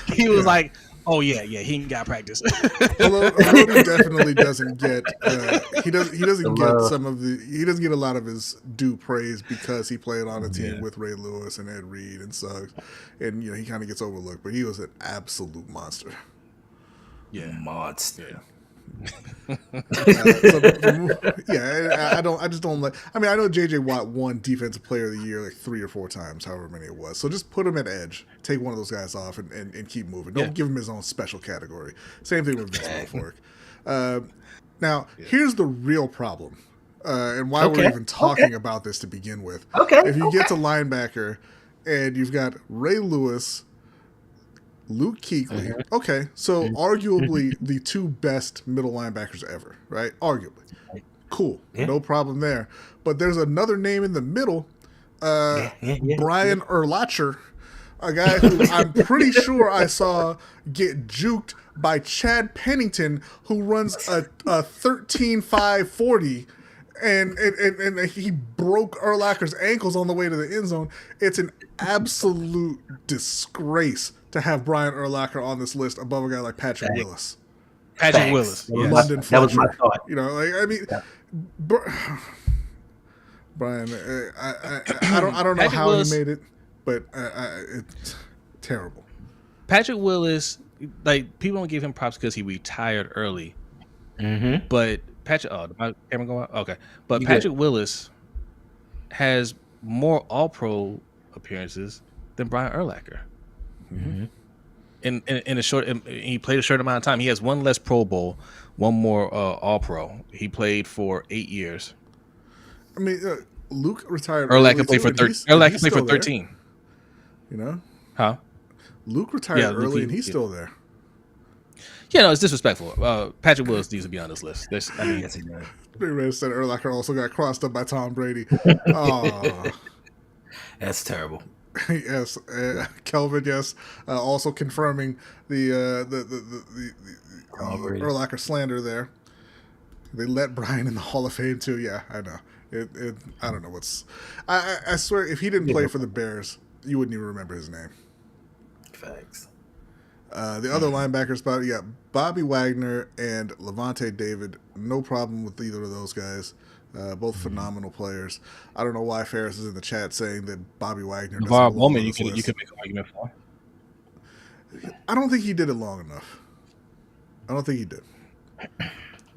He was like, oh, yeah, he ain't got practice. Haloti definitely doesn't get he doesn't get a lot of his due praise because he played on a team with Ray Lewis and Ed Reed and Suggs, and he kind of gets overlooked, but he was an absolute monster. Yeah, monster. Yeah. I just don't like. I mean, I know JJ Watt won Defensive Player of the Year like 3 or 4 times, however many it was. So just put him at edge, take one of those guys off, and keep moving. Don't give him his own special category. Same thing with Vince Wilfork. Now, here's the real problem, and why we're even talking about this to begin with. If you get to linebacker, and you've got Ray Lewis, Luke Kuechly. Okay, so arguably the 2 best middle linebackers ever, right? Arguably. Cool. No problem there. But there's another name in the middle, Brian Urlacher, a guy who I'm pretty sure I saw get juked by Chad Pennington, who runs a 13.540, and he broke Urlacher's ankles on the way to the end zone. It's an absolute disgrace to have Brian Urlacher on this list above a guy like Patrick Willis. Patrick Willis. Yes. London That was my Fletcher. thought. Brian, I don't know how Willis, he made it, but it's terrible. Patrick Willis, like, people don't give him props because he retired early. But Patrick, my camera going out? Okay. But Patrick Willis has more All-Pro appearances than Brian Urlacher. In a short, he played a short amount of time. He has 1 less Pro Bowl, 1 more All-Pro. He played for 8 years. I mean, Luke retired. Urlacher played for 13. Urlacher played for 13. Huh? Luke retired early, and he's still there. Yeah, no, it's disrespectful. Patrick Willis needs to be on this list. Yes, he does. Big Red said Urlacher also got crossed up by Tom Brady. That's terrible. Yes, Kelvin. Yes, also confirming the Urlacher slander there. They let Brian in the Hall of Fame too. Yeah, I know. I don't know what's. I swear, if he didn't play for the Bears, you wouldn't even remember his name. Facts. The other linebacker spot, you got Bobby Wagner and Levante David. No problem with either of those guys. Both phenomenal players. I don't know why Ferris is in the chat saying that Bobby Wagner doesn't belong on this list. You could make an argument for. I don't think he did it long enough. I don't think he did.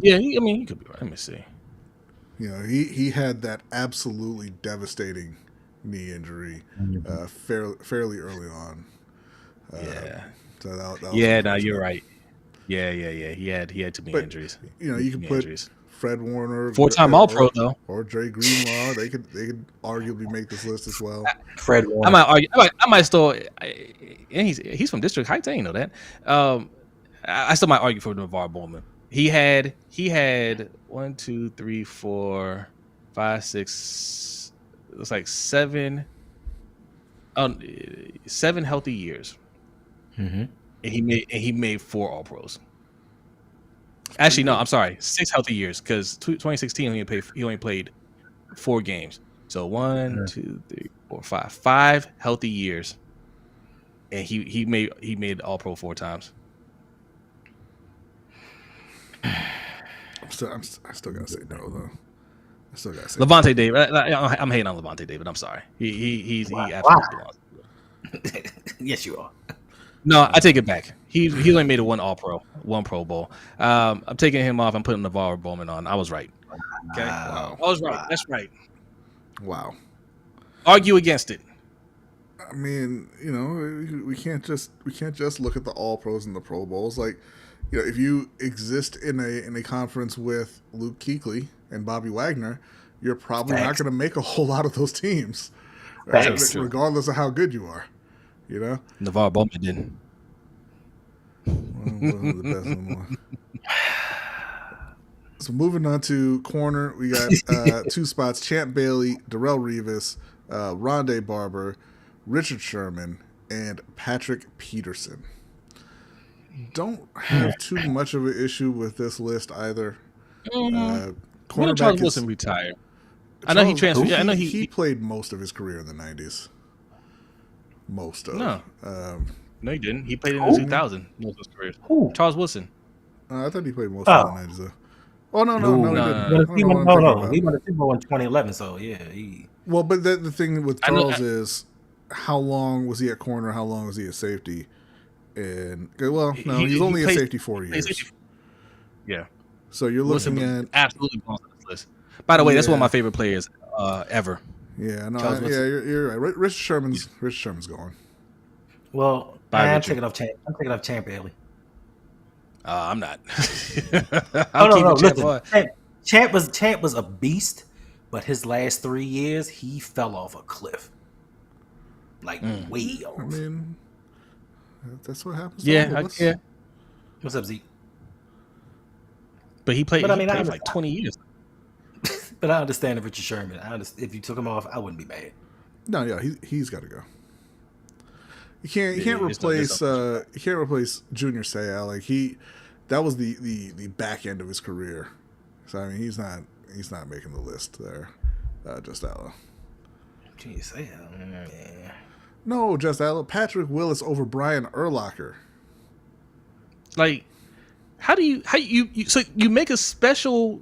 Yeah, he could be right. Let me see. He had that absolutely devastating knee injury fairly early on. You're right. Yeah. He had too many injuries. You can put Fred Warner, 4-time All-Pro though, or Dre Greenlaw. They could arguably make this list as well. Fred Warner. I might argue. I might still. And he's from District Heights. I didn't know that. I still might argue for NaVar Bowman. He had 1, 2, 3, 4, 5, 6. It was like 7 healthy years. And he made 4 All-Pros. Actually, no, I'm sorry, 6 healthy years because 2016 he only played 4 games. So 1, 2, 3, 4, 5, 5 healthy years, and he made All-Pro 4 times. I still gotta say no though. I still got to say Levante David. I'm hating on Levante David. I'm sorry. He absolutely belongs. Yes, you are. No, I take it back. He only made it one Pro Bowl. I'm taking him off. I'm putting Navarro Bowman on. I was right. Okay, Wow. I was right. That's right. Wow. Argue against it. I mean, we can't just look at the All Pros and the Pro Bowls. Like, if you exist in a conference with Luke Kuechly and Bobby Wagner, you're probably not going to make a whole lot of those teams, right? Regardless of how good you are. Navarro Bowman didn't. Well, the best one. So moving on to corner, we got 2 spots: Champ Bailey, Darrelle Revis, Rondé Barber, Richard Sherman, and Patrick Peterson. Don't have too much of an issue with this list either. When did Charles Wilson retired? I know he transferred. Yeah, I know he played most of his career in the 90s. Most of. No, no, he didn't. He played in the 2000 most of his career. Charles Wilson. I thought he played most of the 90s. Oh no, he won a Super Bowl in 2011. So yeah, Well, but the thing with Charles is, how long was he at corner? How long was he at safety? And he's only at safety 4 years. Yeah. So you're looking at absolutely on this list. By the way, that's one of my favorite players ever. Yeah, no, you're right. Richard Sherman's gone. Well, I'm taking off Champ Bailey. I'm not. Listen, Champ was a beast, but his last 3 years he fell off a cliff, way off. I mean, that's what happens. Yeah. What's up, Zeke? But he played. He played for like 20 years. But I understand Richard Sherman. If you took him off, I wouldn't be mad. No, yeah, he's got to go. You can't replace Junior Seau. Like that was the back end of his career. So I mean, he's not making the list there. Just Allo. Junior Seau. Yeah. No, just Allo. Patrick Willis over Brian Urlacher. Like, how you so you make a special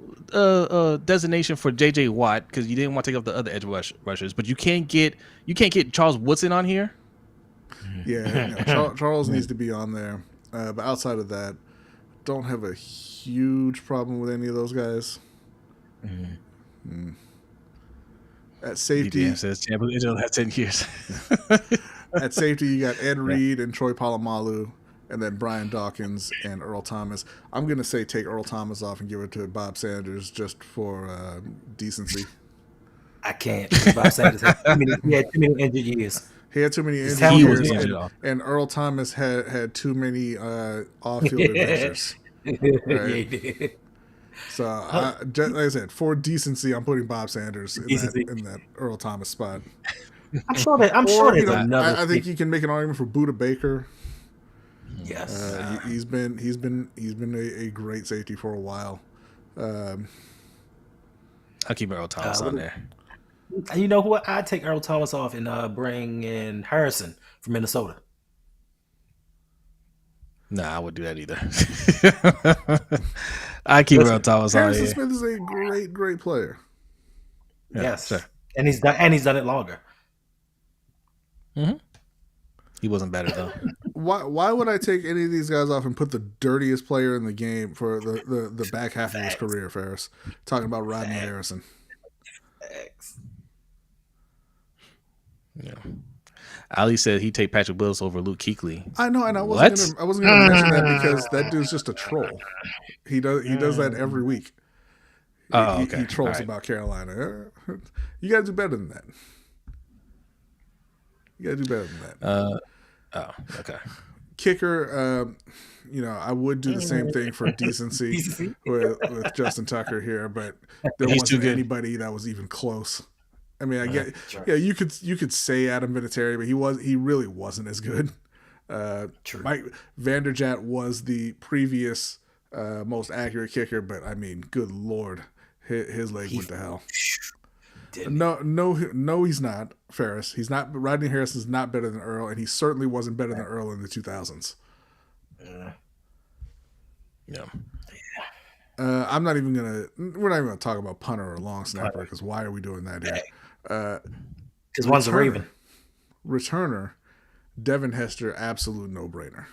designation for JJ Watt because you didn't want to take off the other edge rushers, but you can't get Charles Woodson on here. Yeah, Charles needs to be on there. But outside of that, don't have a huge problem with any of those guys. At safety, DDM says it'll have 10 years. At safety, you got Ed Reed and Troy Polamalu, and then Brian Dawkins and Earl Thomas. I'm going to say take Earl Thomas off and give it to Bob Sanders just for decency. I can't. Bob Sanders had too many injured years. He had too many injured years, and Earl Thomas had too many off-field adventures. Right? Yeah, he did. So, like I said, for decency, I'm putting Bob Sanders in that Earl Thomas spot. I'm sure there's another. I think you can make an argument for Buda Baker. Yes, he's been a great safety for a while. I'll keep Earl Thomas on there. You know what? I'd take Earl Thomas off and bring in Harrison from Minnesota. Nah, I wouldn't do that either. I keep Earl Thomas on Harrison here. Smith is a great player. Yeah, yes, sure. And he's done it longer. Mm-hmm. He wasn't better though. Why would I take any of these guys off and put the dirtiest player in the game for the back half of his career, Ferris? Talking about Rodney Harrison. Yeah. Ali said he'd take Patrick Willis over Luke Kuechly. I know, and I wasn't gonna mention that because that dude's just a troll. He does that every week. He trolls about Carolina. You gotta do better than that. Okay. Kicker, I would do the same thing for decency with Justin Tucker here, but there wasn't anybody that was even close. I mean, I get, you could say Adam Vinatieri, but he really wasn't as good. Mike Vanderjagt was the previous most accurate kicker, but I mean, good Lord, his leg went to hell. No, he's not. Ferris, he's not. Rodney Harrison's not better than Earl, and he certainly wasn't better than Earl in the 2000s. Yeah. I'm not even gonna. We're not even gonna talk about punter or long snapper because why are we doing that here? Because one's a Raven. Returner, Devin Hester, absolute no-brainer.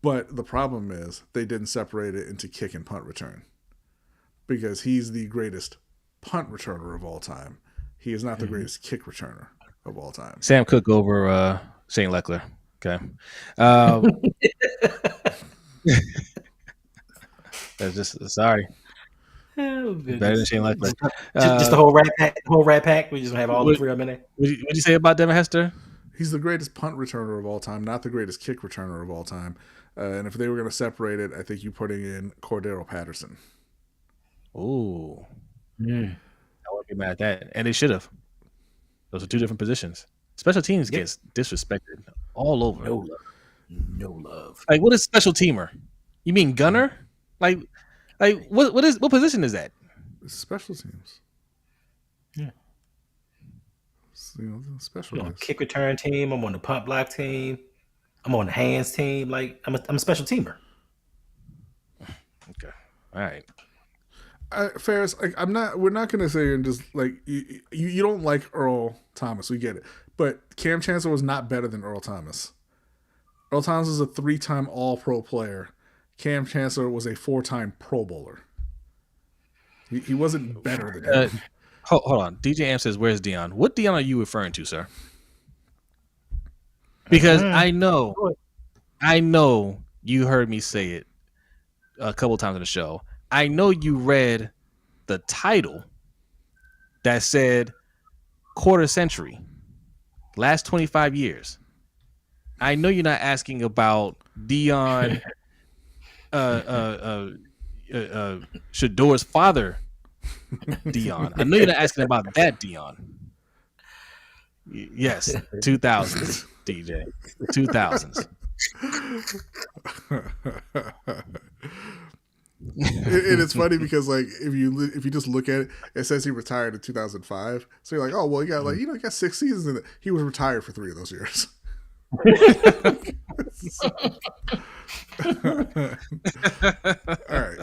But the problem is they didn't separate it into kick and punt return because he's the greatest punt returner of all time. He is not the greatest kick returner of all time. Sam Cook over Shane Leckler. Okay. That's just sorry. Oh, better than Shane Leckler. Just the whole rat pack. We just have all the three of them in it. What'd you say about Devin Hester? He's the greatest punt returner of all time, not the greatest kick returner of all time. And if they were going to separate it, I think you're putting in Cordero Patterson. Ooh. I wouldn't be mad at that. And they should have. Those are two different positions. Special teams gets disrespected all over. No love. Like, what is special teamer? You mean gunner? Like what position is that? Special teams. Yeah. Special I'm on the kick return team. I'm on the punt block team. I'm on the hands team. Like I'm a special teamer. Okay. All right. Ferris, like we're not gonna say and just like you don't like Earl Thomas, we get it. But Cam Chancellor was not better than Earl Thomas. Earl Thomas is a 3-time All-Pro player. Cam Chancellor was a 4-time Pro Bowler. He wasn't better than him. Hold on. DJ Am says, "Where's Dion? What Dion are you referring to, sir?" Because I know you heard me say it a couple times in the show. I know you read the title that said quarter century, last 25 years. I know you're not asking about Dion Shador's father, Dion. I know you're not asking about that Dion. Yes, 2000s, DJ. 2000s. It's funny because like if you just look at it, it says he retired in 2005. So you're like, oh well, he got he got 6 seasons in it. He was retired for 3 of those years. All right.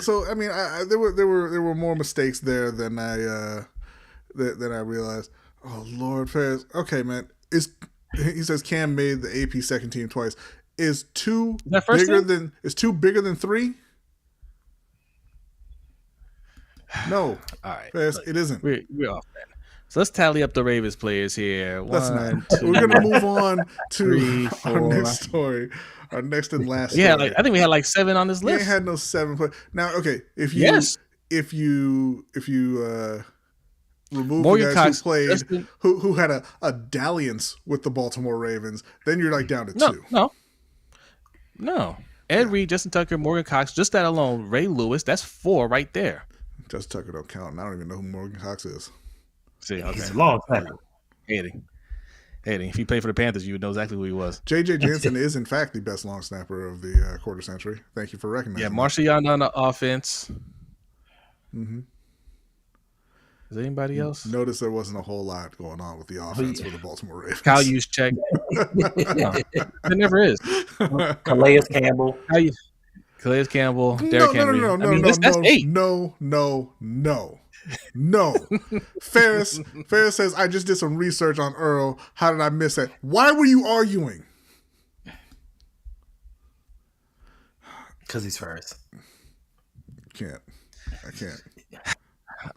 So I mean, there were more mistakes there than I realized. Oh Lord, Ferris. Okay, man. He says Cam made the AP second team twice. Is 2 bigger than 3? No. All right. Ferris, it isn't. We're off, man. So let's tally up the Ravens players here. Let's not. 2, We're gonna move on to 3, 4. our next story. Our next and last. Yeah, story. I think we had like 7 on this We list. ain't had no 7 play. Now, okay, if you remove Morgan the guys Cox, who played Justin, who had a dalliance with the Baltimore Ravens, then you're like down to 2. No. Ed Reed, Justin Tucker, Morgan Cox, just that alone. Ray Lewis, that's 4 right there. Justin Tucker don't count, and I don't even know who Morgan Cox is. See, okay. He's a long snapper. Hating. If he played for the Panthers, you would know exactly who he was. J.J. Jensen is, in fact, the best long snapper of the quarter century. Thank you for recognizing that. Marshall Young on the offense. Mm-hmm. Is there anybody else? Notice there wasn't a whole lot going on with the offense for the Baltimore Ravens. Kyle Juszczyk. No, there never is. Calais Campbell. Calais Campbell. Derrick Henry. That's 8. No. Ferris says, I just did some research on Earl. How did I miss that? Why were you arguing? Because he's Ferris. I can't.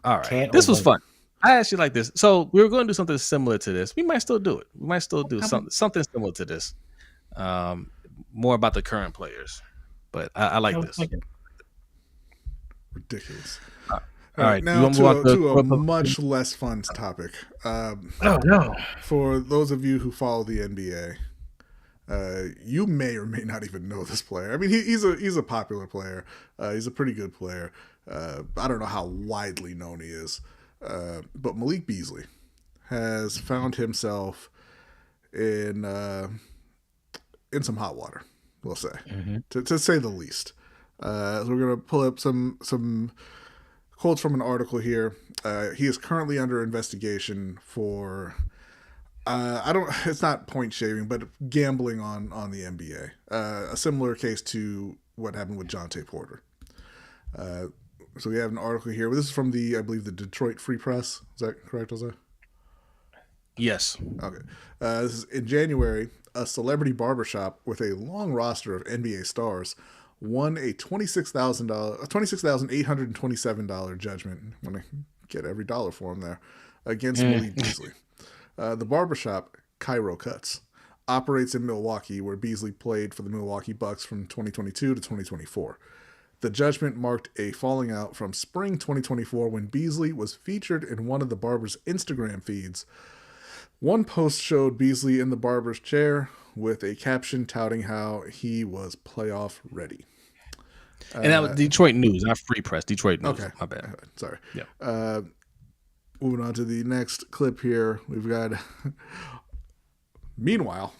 All right. This was fun. I actually like this. So we were going to do something similar to this. We might still do it. We might still do something similar to this. More about the current players. But I like this. Ridiculous. All right. Now to a much less fun topic. No. For those of you who follow the NBA, you may or may not even know this player. I mean, he's a popular player. He's a pretty good player. I don't know how widely known he is, but Malik Beasley has found himself in some hot water. We'll say, to say the least. So we're gonna pull up some quotes from an article here. He is currently under investigation for it's not point shaving, but gambling on the NBA. A similar case to what happened with Jonte Porter. So we have an article here. This is from I believe, the Detroit Free Press. Is that correct, Jose? Yes. Okay. This is in January. A celebrity barbershop with a long roster of NBA stars won a $26,827 judgment. I'm going to get every dollar for him there against Malik Beasley. The barbershop, Cairo Cuts, operates in Milwaukee, where Beasley played for the Milwaukee Bucks from 2022 to 2024. The judgment marked a falling out from spring 2024 when Beasley was featured in one of the barber's Instagram feeds. One post showed Beasley in the barber's chair with a caption touting how he was playoff ready. And that was Detroit News, not Free Press. Detroit News. Okay. My bad. Sorry. Yeah. Moving on to the next clip here. We've got, meanwhile,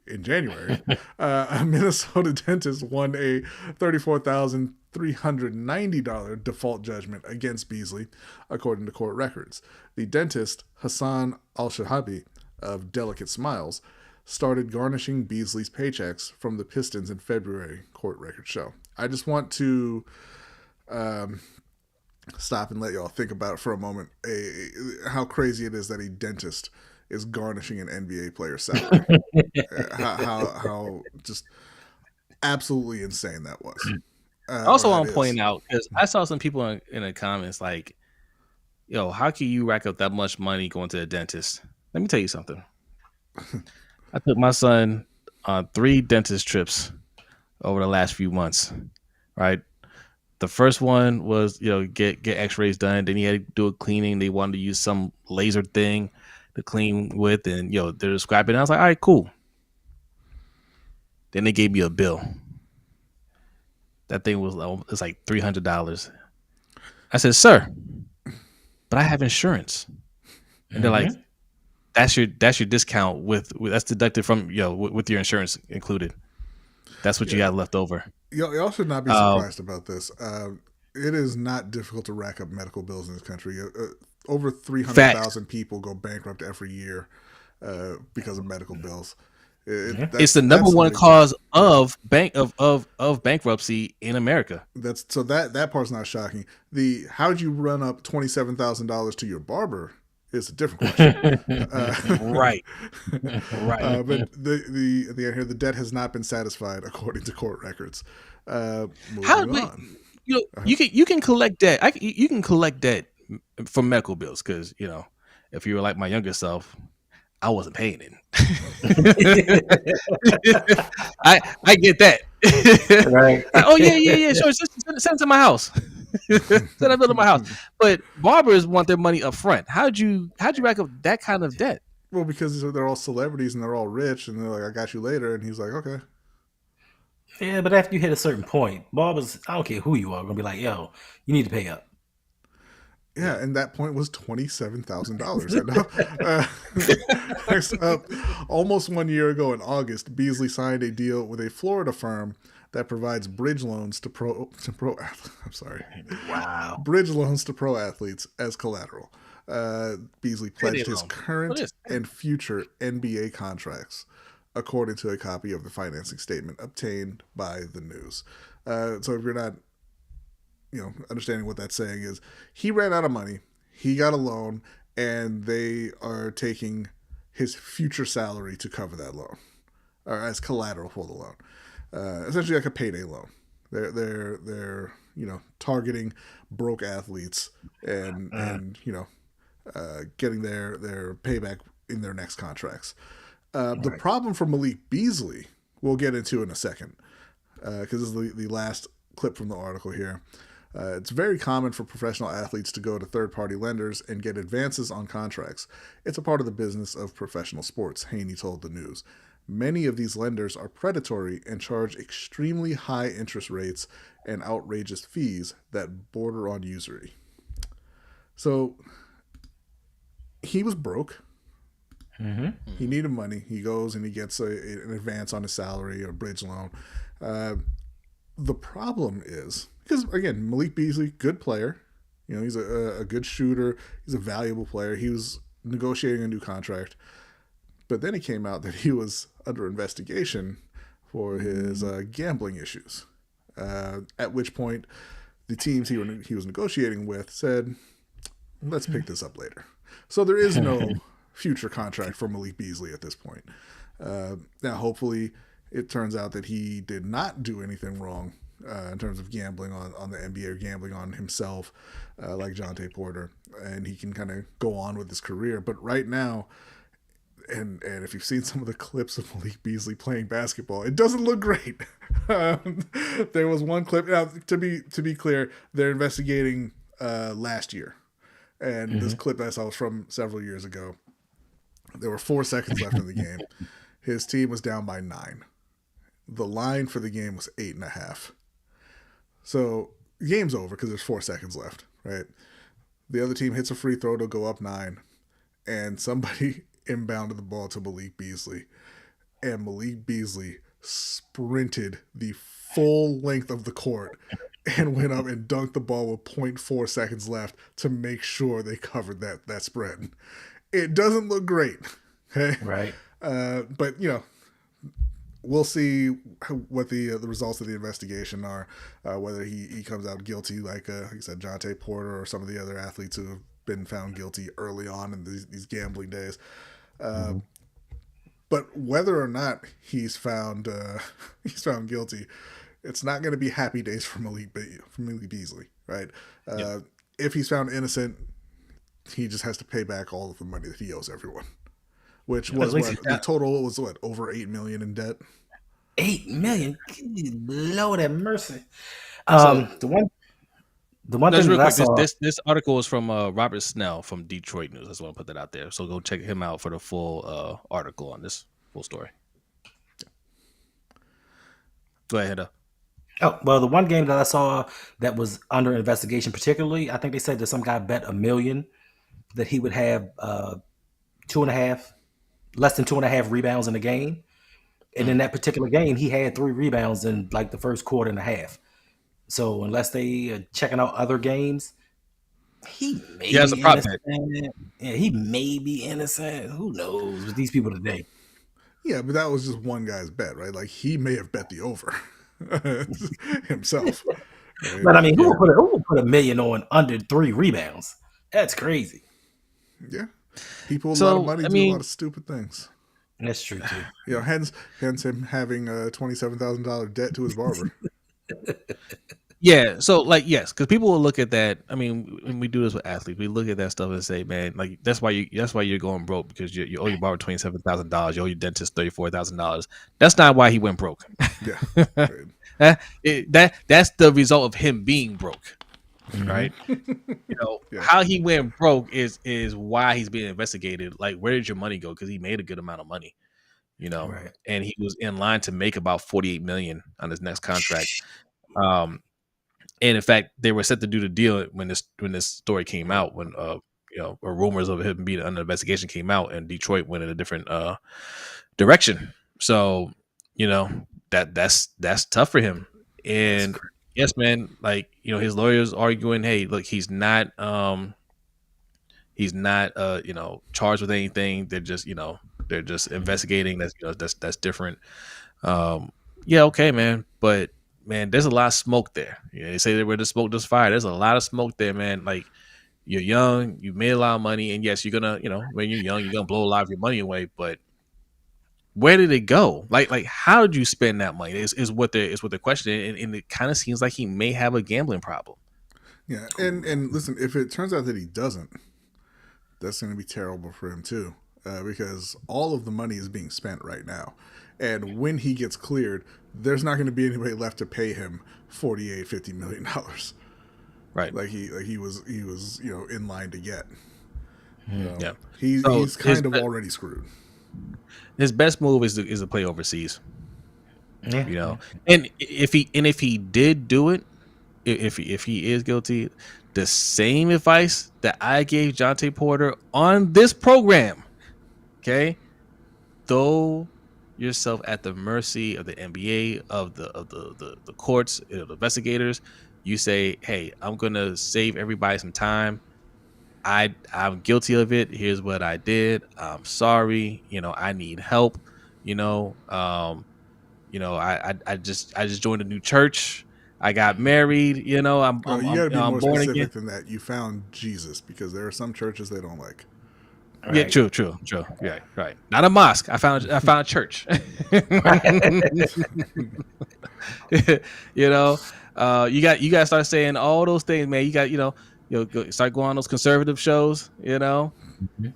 in January, a Minnesota dentist won a $34,390 default judgment against Beasley, according to court records. The dentist, Hassan Al-Shahabi of Delicate Smiles, started garnishing Beasley's paychecks from the Pistons in February, court records show. I just want to stop and let y'all think about it for a moment, how crazy it is that a dentist is garnishing an NBA player's salary. how just absolutely insane that was. Also, I'm pointing out, because I saw some people in the comments like, yo, how can you rack up that much money going to a dentist? Let me tell you something. I took my son on 3 dentist trips over the last few months, right? The first one was, get x-rays done. Then he had to do a cleaning. They wanted to use some laser thing to clean with, and they're describing it. I was like, all right, cool. Then they gave me a bill. That thing was like $300. I said, sir, but I have insurance. And they're like, that's your discount that's deducted from with your insurance included. That's what you got left over. Y'all should not be surprised about this. It is not difficult to rack up medical bills in this country. Over 300,000 people go bankrupt every year because of medical bills. It's the number one cause of bankruptcy in America. That part's not shocking. How'd you run up $27,000 to your barber is a different question. Right. But the debt has not been satisfied according to court records. You can collect debt. You can collect debt from medical bills, because if you were like my younger self, I wasn't paying it. I get that. Right. Oh yeah. Sure. Send it to my house. Send a bill to my house. But barbers want their money up front. How'd you rack up that kind of debt? Well, because they're all celebrities and they're all rich, and they're like, I got you later, and he's like, okay. Yeah, but after you hit a certain point, barbers, I don't care who you are, gonna be like, yo, you need to pay up. Yeah, and that point was $27,000. Next up, almost 1 year ago in August, Beasley signed a deal with a Florida firm that provides bridge loans to pro. Wow. Bridge loans to pro athletes as collateral. Beasley pledged his current and future NBA contracts, according to a copy of the financing statement obtained by the news. So if you're not understanding what that's saying, is he ran out of money, he got a loan, and they are taking his future salary to cover that loan, or as collateral for the loan. Essentially like a payday loan. They're targeting broke athletes and getting their payback in their next contracts. The problem for Malik Beasley, we'll get into in a second, because this is the last clip from the article here. It's very common for professional athletes to go to third-party lenders and get advances on contracts. It's a part of the business of professional sports, Haney told the news. Many of these lenders are predatory and charge extremely high interest rates and outrageous fees that border on usury. So he was broke. Mm-hmm. He needed money. He goes and he gets an advance on his salary or bridge loan. The problem is, because again, Malik Beasley, good player. He's a good shooter. He's a valuable player. He was negotiating a new contract. But then it came out that he was under investigation for his gambling issues. At which point, the teams he was negotiating with said, let's pick this up later. So there is no future contract for Malik Beasley at this point. Now, hopefully, it turns out that he did not do anything wrong in terms of gambling on the NBA or gambling on himself, like Jonte Porter, and he can kind of go on with his career. But right now, and if you've seen some of the clips of Malik Beasley playing basketball, it doesn't look great. There was one clip. Now, to be clear, they're investigating last year, and this clip I saw was from several years ago. There were 4 seconds left in the game. His team was down by 9. The line for the game was 8.5. So the game's over because there's 4 seconds left, right? The other team hits a free throw to go up 9, and somebody inbounded the ball to Malik Beasley, and Malik Beasley sprinted the full length of the court and went up and dunked the ball with 0.4 seconds left to make sure they covered that spread. It doesn't look great, okay? Right. But we'll see what the results of the investigation are. Whether he comes out guilty, like I said, Jonte Porter or some of the other athletes who have been found guilty early on in these gambling days. But whether or not he's found guilty, it's not going to be happy days for Malik Beasley, right? If he's found innocent, he just has to pay back all of the money that he owes everyone, which was the total was over $8 million in debt. $8 million, Lord have mercy. The one thing that I saw, this article is from Robert Snell from Detroit News. I just want to put that out there. So go check him out for the full article on this full story. Go ahead. Oh, well, the one game that I saw that was under investigation, particularly, I think they said that some guy bet $1 million that he would have less than 2.5 rebounds in a game. And in that particular game, he had 3 rebounds in like the first quarter and a half. So unless they are checking out other games, he may be innocent. Yeah, he may be innocent. Who knows with these people today? Yeah, but that was just one guy's bet, right? Like he may have bet the over himself. Right? But I mean, who would put $1 million on under 3 rebounds? That's crazy. Yeah, people with a lot of money do a lot of stupid things. That's true too. Hence him having a $27,000 debt to his barber. Yeah, so yes, because people will look at that. I mean, when we do this with athletes, we look at that stuff and say, man, like that's why you're going broke, because you owe your barber $27,000, you owe your dentist $34,000. That's not why he went broke. Yeah, that's the result of him being broke. Right. How he went broke is why he's being investigated. Like, where did your money go? Because he made a good amount of money, right. And he was in line to make about $48 million on his next contract. And in fact, they were set to do the deal when this story came out, when or rumors of him being under investigation came out, and Detroit went in a different direction. So that's tough for him. And yes, man, like his lawyers arguing, hey, look, he's not charged with anything. They're just investigating. That's different. Yeah, okay, man, but man, there's a lot of smoke there. They say that where the smoke does fire. There's a lot of smoke there, man. Like, you're young, you made a lot of money, and yes, you're gonna, when you're young, you're gonna blow a lot of your money away. But where did it go? Like how did you spend that money? Is what they're questioning, and it kind of seems like he may have a gambling problem. Yeah, and listen, if it turns out that he doesn't, that's going to be terrible for him too, because all of the money is being spent right now. And when he gets cleared, there's not going to be anybody left to pay him $50 million. Right. Like he was in line to get. Yeah. He's kind of already screwed. His best move is to play overseas. Yeah. And if he did do it, if he is guilty, the same advice that I gave Jonte Porter on this program, okay, throw yourself at the mercy of the NBA, of the courts, the investigators. You say, hey, I'm gonna save everybody some time. I'm guilty of it. Here's what I did. I'm sorry. I need help. I just joined a new church. I got married. You know, I'm you got to be more born specific again. than that. You found Jesus, because there are some churches they don't like. Right. Yeah, true. Yeah, right. Not a mosque. I found a church. You know, you got to start saying all those things, man. You got start going on those conservative shows. You know,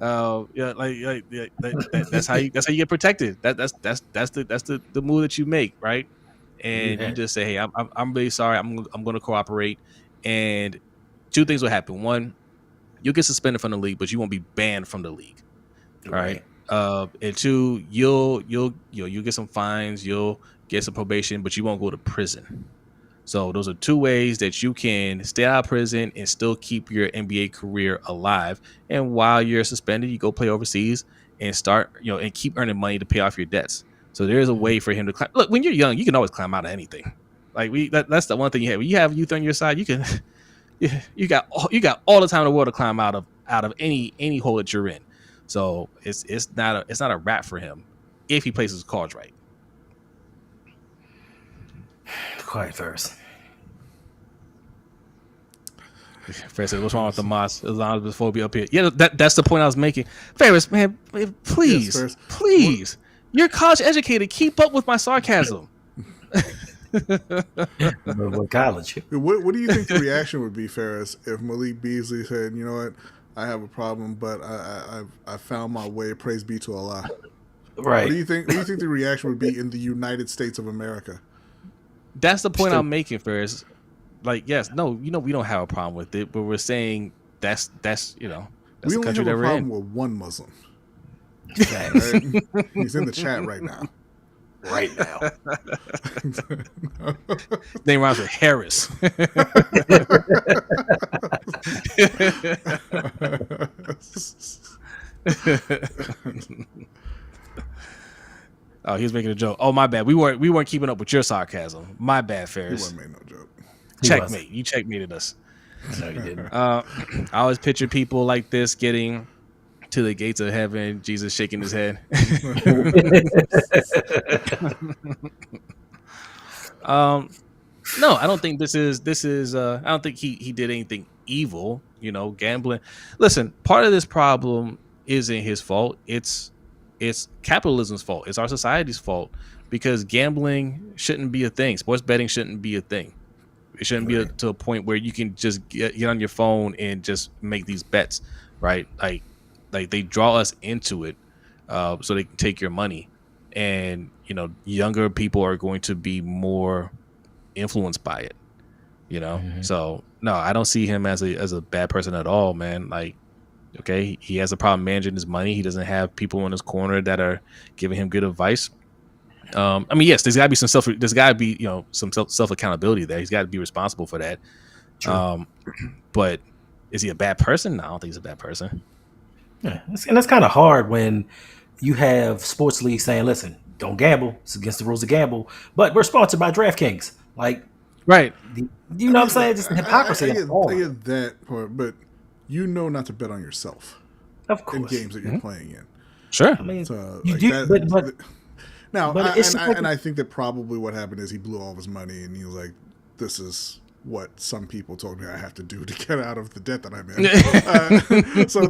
yeah, that's how you get protected. That's the move that you make, right? And you just say, hey, I'm really sorry. I'm going to cooperate. And two things will happen. One, you'll get suspended from the league, but you won't be banned from the league. Right. And two, you'll get some fines, you'll get some probation, but you won't go to prison. So those are two ways that you can stay out of prison and still keep your NBA career alive. And while you're suspended, you go play overseas and start, and keep earning money to pay off your debts. So there is a way for him to climb. Look, when you're young, you can always climb out of anything. Like that's the one thing you have. When you have youth on your side, you can you got all the time in the world to climb out of any hole that you're in. So it's not a wrap for him if he plays his cards right. Quiet first. Ferris said, "What's wrong with the mosque? Islamophobia up here." Yeah, that's the point I was making. Ferris, man, please, Yes, please, you're college educated. Keep up with my sarcasm. What college? What do you think the reaction would be, Ferris, if Malik Beasley said, "You know what, I have a problem, but I found my way. Praise be to Allah." Right. What do you think the reaction would be in the United States of America? That's the point I'm making, Ferris. Like, yes, no, we don't have a problem with it, but we're saying that's We the only country have a that we're problem in. with one Muslim. Facts. Right? He's in the chat right now. Right now. His name rhymes with Harris. Oh, he was making a joke. Oh, my bad. We weren't keeping up with your sarcasm. My bad, He Ferris. wasn't making no joke. Checkmate. You checkmated us. No, you didn't. I always picture people like this getting to the gates of heaven, Jesus shaking his head. No, I don't think this is I don't think he did anything evil, gambling. Listen, part of this problem isn't his fault. It's capitalism's fault. It's our society's fault, because gambling shouldn't be a thing. Sports betting shouldn't be a thing. It shouldn't be to a point where you can just get on your phone and just make these bets, right? Like they draw us into it so they can take your money. And, younger people are going to be more influenced by it, Mm-hmm. So, no, I don't see him as a bad person at all, man. Like, okay, he has a problem managing his money. He doesn't have people in his corner that are giving him good advice. I mean, yes, there's got to be some self accountability there. He's got to be responsible for that. True. But is he a bad person? No, I don't think he's a bad person. Yeah, and that's kind of hard when you have sports leagues saying, "Listen, don't gamble. It's against the rules to gamble." But we're sponsored by DraftKings. Like, right? You know what I'm saying? Just hypocrisy. I get that part, but not to bet on yourself. Of course. In games that you're playing in. Sure. I mean, So, you like do, that, but now, but I think that probably what happened is he blew all of his money, and he was like, "This is what some people told me I have to do to get out of the debt that I'm in." So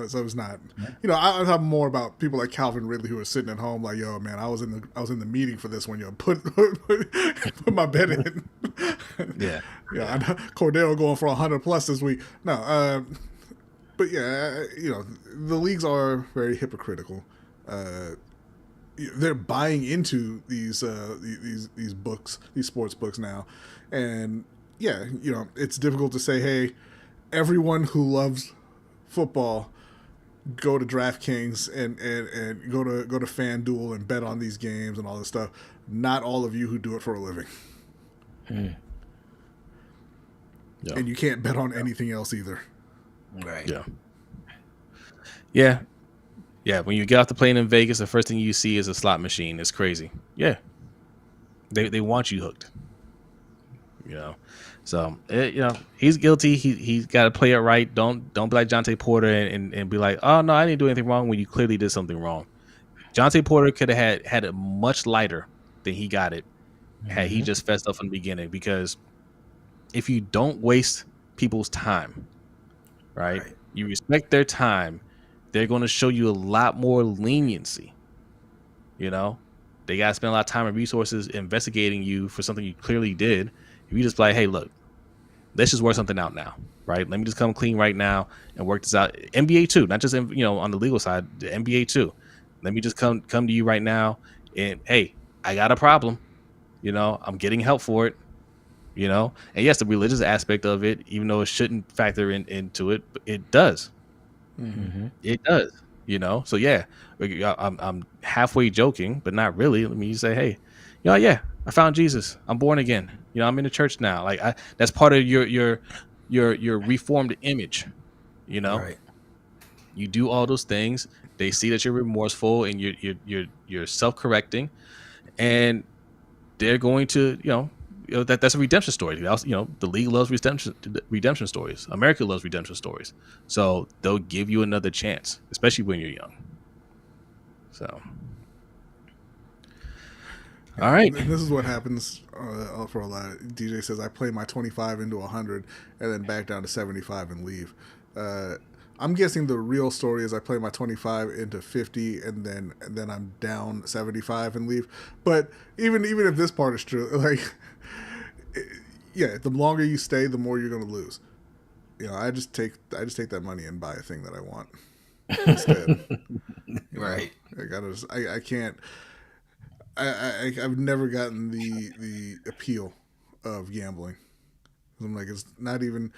so it's not. I'm talking more about people like Calvin Ridley who are sitting at home like, "Yo, man, I was in the meeting for this when put my bet in." Yeah. Yeah. Cordero going for 100+ this week. No, but yeah, the leagues are very hypocritical. They're buying into these books, these sports books now, and yeah, it's difficult to say, hey, everyone who loves football, go to DraftKings and go to FanDuel and bet on these games and all this stuff. Not all of you who do it for a living, Yeah. and you can't bet on anything else either. Right. Yeah. Yeah. Yeah, when you get off the plane in Vegas, the first thing you see is a slot machine. It's crazy. Yeah, they want you hooked. So he's guilty. He's got to play it right. Don't be like Jonte Porter and be like, oh no, I didn't do anything wrong when you clearly did something wrong. Jonte Porter could have had it much lighter than he got it, had he just fessed up from the beginning. Because if you don't waste people's time, right? You respect their time, they're going to show you a lot more leniency. You know, they got to spend a lot of time and resources investigating you for something you clearly did. If you just like, hey, look, let's just work something out now, right? Let me just come clean right now and work this out. NBA too, not just on the legal side, the NBA too. Let me just come to you right now, and hey, I got a problem. I'm getting help for it. And yes, the religious aspect of it, even though it shouldn't factor into it, but it does. Mm-hmm. It does. So yeah, I'm halfway joking, but not really. Let me say, hey, yeah, I found Jesus. I'm born again. I'm in the church now. Like that's part of your reformed image. Right. You do all those things. They see that you're remorseful and you're self-correcting, and they're going to that's a redemption story. The league loves redemption stories. America loves redemption stories. So they'll give you another chance, especially when you're young. So, all right. And this is what happens for a lot. DJ says, I play my 25 into 100 and then back down to 75 and leave. I'm guessing the real story is I play my 25 into 50 and then I'm down 75 and leave. But even if this part is true, like, yeah, the longer you stay, the more you're going to lose. I just take that money and buy a thing that I want instead. Right. I can't. I've never gotten the appeal of gambling. I'm like, it's not even,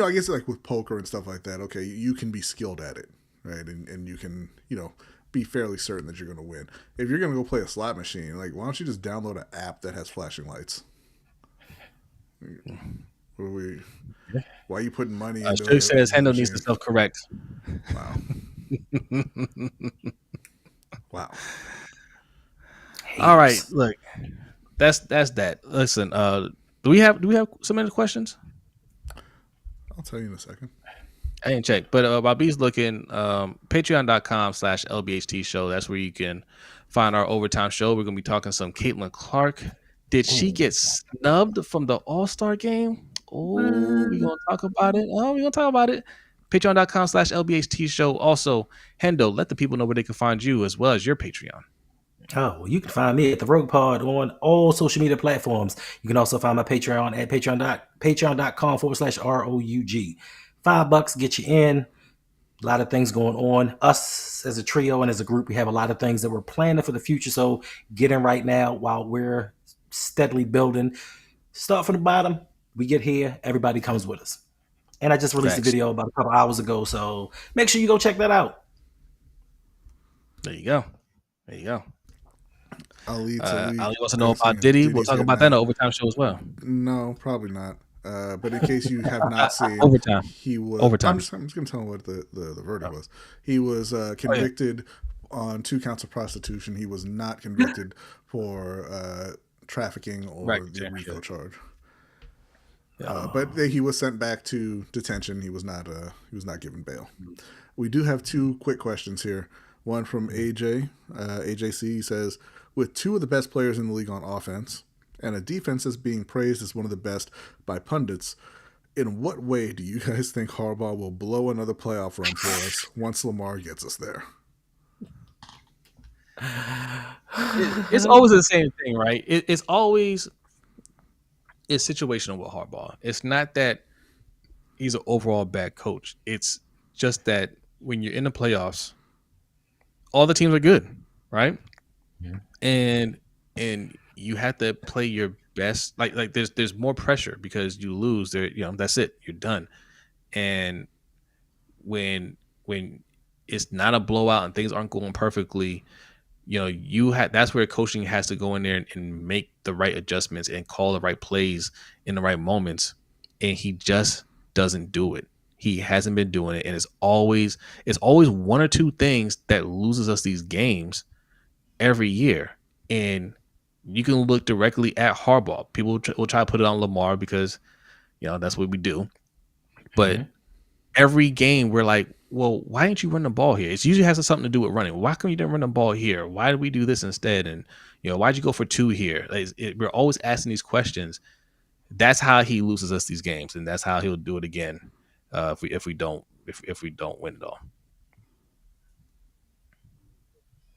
I guess like with poker and stuff like that, okay, you can be skilled at it, right? And you can, be fairly certain that you're going to win. If you're going to go play a slot machine, like, why don't you just download an app that has flashing lights? Why are you putting money into Strick says Hendo needs to self-correct. Wow. Wow. All right, look, that's that. Listen, do we have some other questions? I'll tell you in a second. I didn't check, but while B's looking, patreon.com/LBHTShow. That's where you can find our overtime show. We're gonna be talking some Caitlin Clark. Did she get snubbed from the All-Star game? Oh, we're gonna talk about it. Patreon.com/LBHTShow. Also, Hendo, let the people know where they can find you as well as your Patreon. Oh, well, you can find me at the Rogue Pod on all social media platforms. You can also find my Patreon at patreon.com/ROUG. $5 get you in. A lot of things going on. Us as a trio and as a group, we have a lot of things that we're planning for the future. So get in right now while we're steadily building. Start from the bottom. We get here. Everybody comes with us. And I just released a video about a couple hours ago. So make sure you go check that out. There you go. Ali wants to know about Diddy. We'll talk about that in the overtime show as well. No, probably not. But in case you have not seen, overtime. He was. Overtime. I'm just going to tell him what the verdict was. He was convicted on 2 counts of prostitution. He was not convicted for trafficking or the RICO charge. But he was sent back to detention. He was not given bail. We do have 2 quick questions here. One from AJ. AJC says, with 2 of the best players in the league on offense and a defense that's being praised as one of the best by pundits, in what way do you guys think Harbaugh will blow another playoff run for us once Lamar gets us there? It's always the same thing, right? It's situational with Harbaugh. It's not that he's an overall bad coach. It's just that when you're in the playoffs, all the teams are good, right? Yeah. And you have to play your best. Like there's more pressure because you lose. That's it. You're done. And when it's not a blowout and things aren't going perfectly, that's where coaching has to go in there and make the right adjustments and call the right plays in the right moments. And he just doesn't do it. He hasn't been doing it, and it's always 1 or 2 things that loses us these games every year. And you can look directly at Harbaugh. People will try to put it on Lamar because that's what we do. But every game we're like, well, why didn't you run the ball here? It usually has something to do with running. Why come you didn't run the ball here? Why did we do this instead? And why'd you go for 2 here? We're always asking these questions. That's how he loses us these games, and that's how he'll do it again if we don't win it all.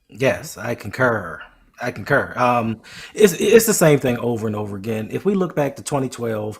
Yes, I concur. It's the same thing over and over again. If we look back to 2012,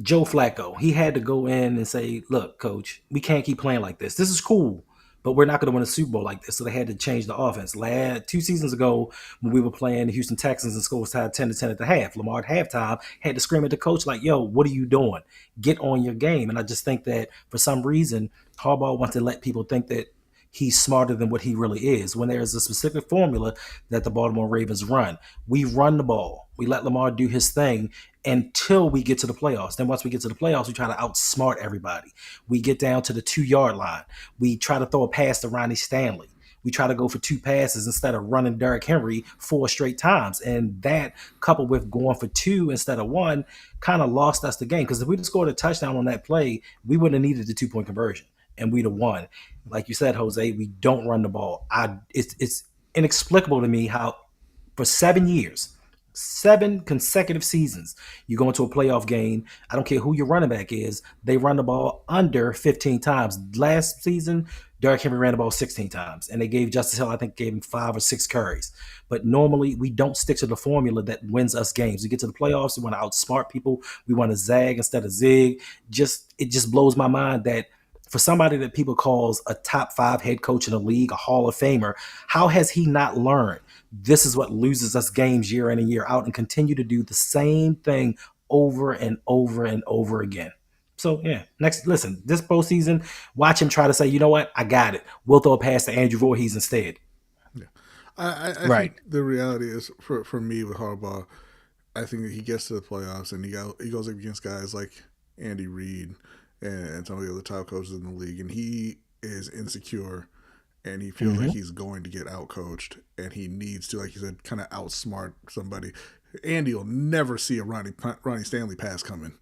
Joe Flacco, he had to go in and say, look, coach, we can't keep playing like this. This is cool, but we're not going to win a Super Bowl like this. So they had to change the offense. 2 seasons ago, when we were playing the Houston Texans and score was tied 10-10 at the half, Lamar at halftime had to scream at the coach like, yo, what are you doing? Get on your game. And I just think that for some reason, Harbaugh wants to let people think that he's smarter than what he really is. When there's a specific formula that the Baltimore Ravens run, we run the ball. We let Lamar do his thing until we get to the playoffs. Then once we get to the playoffs, we try to outsmart everybody. We get down to the 2-yard line. We try to throw a pass to Ronnie Stanley. We try to go for 2 passes instead of running Derrick Henry 4 straight times. And that, coupled with going for 2 instead of 1, kind of lost us the game. Because if we'd scored a touchdown on that play, we wouldn't have needed the 2-point conversion, and we'd have won. Like you said, Jose, we don't run the ball. It's inexplicable to me how for 7 years, 7 consecutive seasons, you go into a playoff game, I don't care who your running back is, they run the ball under 15 times. Last season, Derrick Henry ran the ball 16 times, and they gave Justice Hill, I think, gave him 5 or 6 carries. But normally, we don't stick to the formula that wins us games. We get to the playoffs, we want to outsmart people, we want to zag instead of zig. It just blows my mind that for somebody that people calls a top 5 head coach in the league, a Hall of Famer, how has he not learned? This is what loses us games year in and year out, and continue to do the same thing over and over and over again. So yeah, listen, this postseason, watch him try to say, you know what, I got it. We'll throw a pass to Andrew Voorhees instead. Yeah, I think the reality is for me with Harbaugh, I think that he gets to the playoffs and he goes up against guys like Andy Reid and some of the other top coaches in the league, and he is insecure, and he feels like he's going to get outcoached, and he needs to, like you said, kind of outsmart somebody. Andy will never see a Ronnie Stanley pass coming,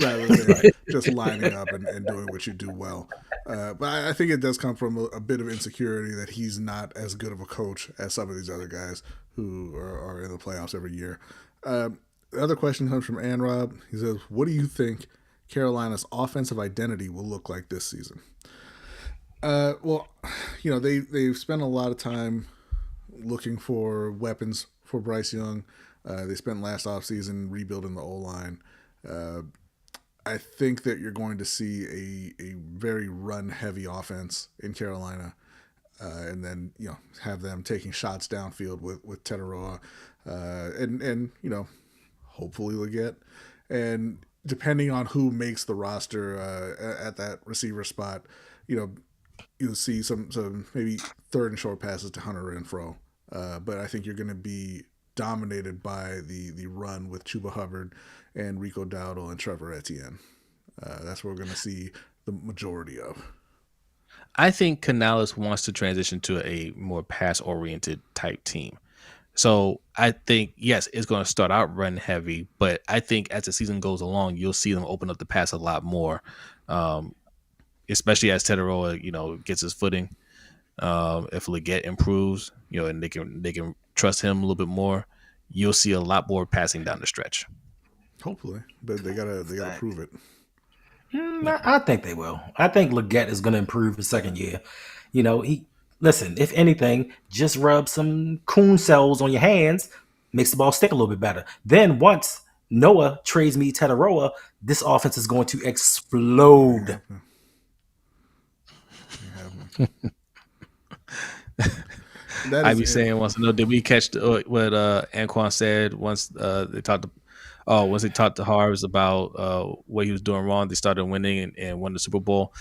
rather than just lining up and doing what you do well. But I think it does come from a bit of insecurity that he's not as good of a coach as some of these other guys who are in the playoffs every year. The other question comes from Rob. He says, what do you think Carolina's offensive identity will look like this season? Well, they've spent a lot of time looking for weapons for Bryce Young. They spent last offseason rebuilding the O-line. I think that you're going to see a very run-heavy offense in Carolina, and then have them taking shots downfield with Teteroa, and hopefully Leggett, and depending on who makes the roster at that receiver spot, you'll see some maybe 3rd and short passes to Hunter Renfrow. But I think you're going to be dominated by the run with Chuba Hubbard and Rico Dowdle and Trevor Etienne. That's what we're going to see the majority of. I think Canales wants to transition to a more pass-oriented type team. So I think, yes, it's going to start out run heavy, but I think as the season goes along, you'll see them open up the pass a lot more, especially as Teteroa, gets his footing. If Leggett improves, and they can trust him a little bit more, you'll see a lot more passing down the stretch. Hopefully, but they gotta prove it. I think they will. I think Leggett is going to improve his second year. Listen, if anything, just rub some coon cells on your hands, makes the ball stick a little bit better. Then once Noah trades me Teteroa, this offense is going to explode. I be saying wants to know, did we catch what Anquan said once they talked to Harvs about what he was doing wrong? They started winning and won the Super Bowl.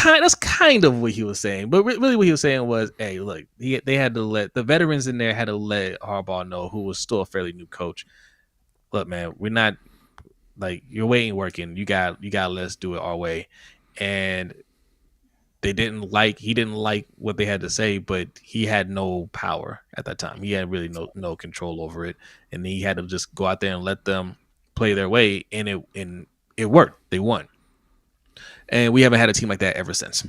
That's kind of what he was saying, but really what he was saying was, hey, look, they had to let the veterans in there had to let Harbaugh know, who was still a fairly new coach. Look, man, we're not like your way ain't working. You got let us do it our way, and he didn't like what they had to say, but he had no power at that time. He had really no control over it, and he had to just go out there and let them play their way, and it worked. They won. And we haven't had a team like that ever since.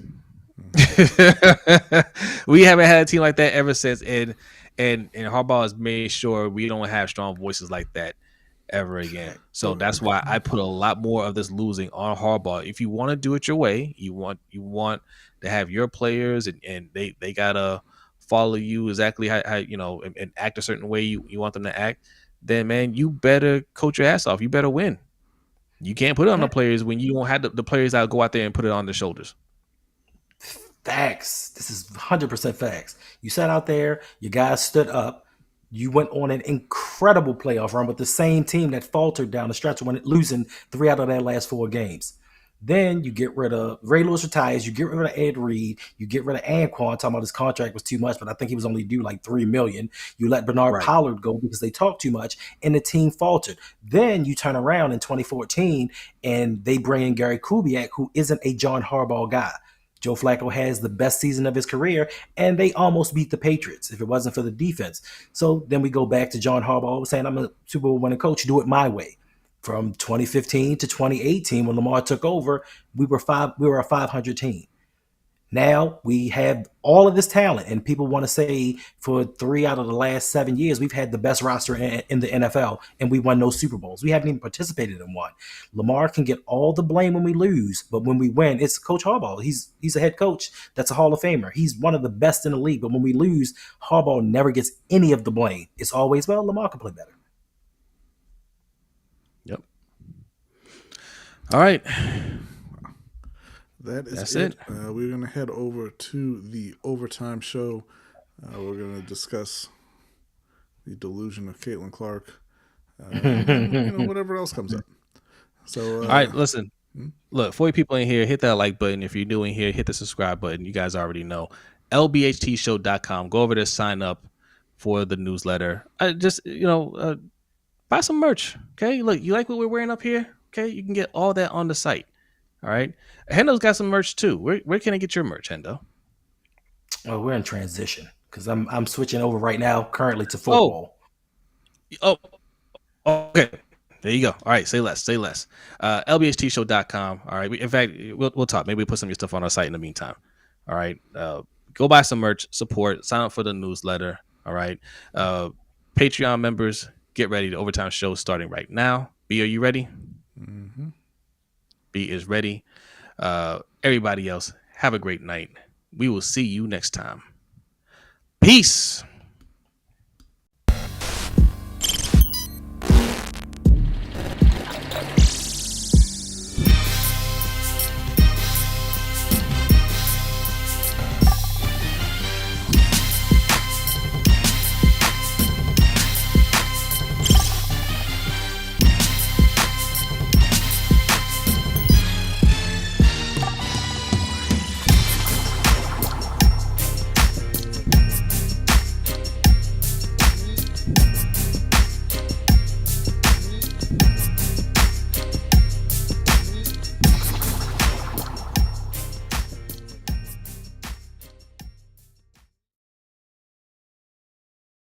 We haven't had a team like that ever since. And Harbaugh has made sure we don't have strong voices like that ever again. So that's why I put a lot more of this losing on Harbaugh. If you want to do it your way, you want to have your players and they gotta follow you exactly how and act a certain way you want them to act, then man, you better coach your ass off. You better win. You can't put it on the players when you don't have the players that go out there and put it on their shoulders. Facts. This is 100% facts. You sat out there, your guys stood up. You went on an incredible playoff run with the same team that faltered down the stretch, when losing 3 out of their last 4 games. Then you get rid of Ray Lewis retires. You get rid of Ed Reed. You get rid of Anquan, talking about his contract was too much, but I think he was only due like $3 million. You let Bernard Pollard go because they talked too much, and the team faltered. Then you turn around in 2014, and they bring in Gary Kubiak, who isn't a John Harbaugh guy. Joe Flacco has the best season of his career, and they almost beat the Patriots if it wasn't for the defense. So then we go back to John Harbaugh saying, I'm a Super Bowl winning coach, do it my way. From 2015 to 2018, when Lamar took over, we were a 500 team. Now we have all of this talent, and people want to say for 3 out of the last 7 years, we've had the best roster in the NFL, and we won no Super Bowls. We haven't even participated in one. Lamar can get all the blame when we lose, but when we win, it's Coach Harbaugh. He's a head coach that's a Hall of Famer. He's one of the best in the league, but when we lose, Harbaugh never gets any of the blame. It's always, well, Lamar can play better. Yep. All right. That's it. We're going to head over to the overtime show. We're going to discuss the delusion of Caitlin Clark, and whatever else comes up. So, all right, listen. Look, for you people in here, hit that like button. If you're new in here, hit the subscribe button. You guys already know. LBHTShow.com. Go over there, sign up for the newsletter. Just, buy some merch. Okay, look, you like what we're wearing up here? Okay, you can get all that on the site. All right. Hendo's got some merch too. Where can I get your merch, Hendo? Oh, we're in transition because I'm switching over right now currently to football. Oh, okay. There you go. All right. Say less. LBHTshow.com. All right. In fact, we'll talk. Maybe we'll put some of your stuff on our site in the meantime. All right. Go buy some merch, support, sign up for the newsletter. All right. Patreon members, get ready. The overtime show is starting right now. B, are you ready? Mm-hmm. B is ready. Everybody else, have a great night. We will see you next time. Peace.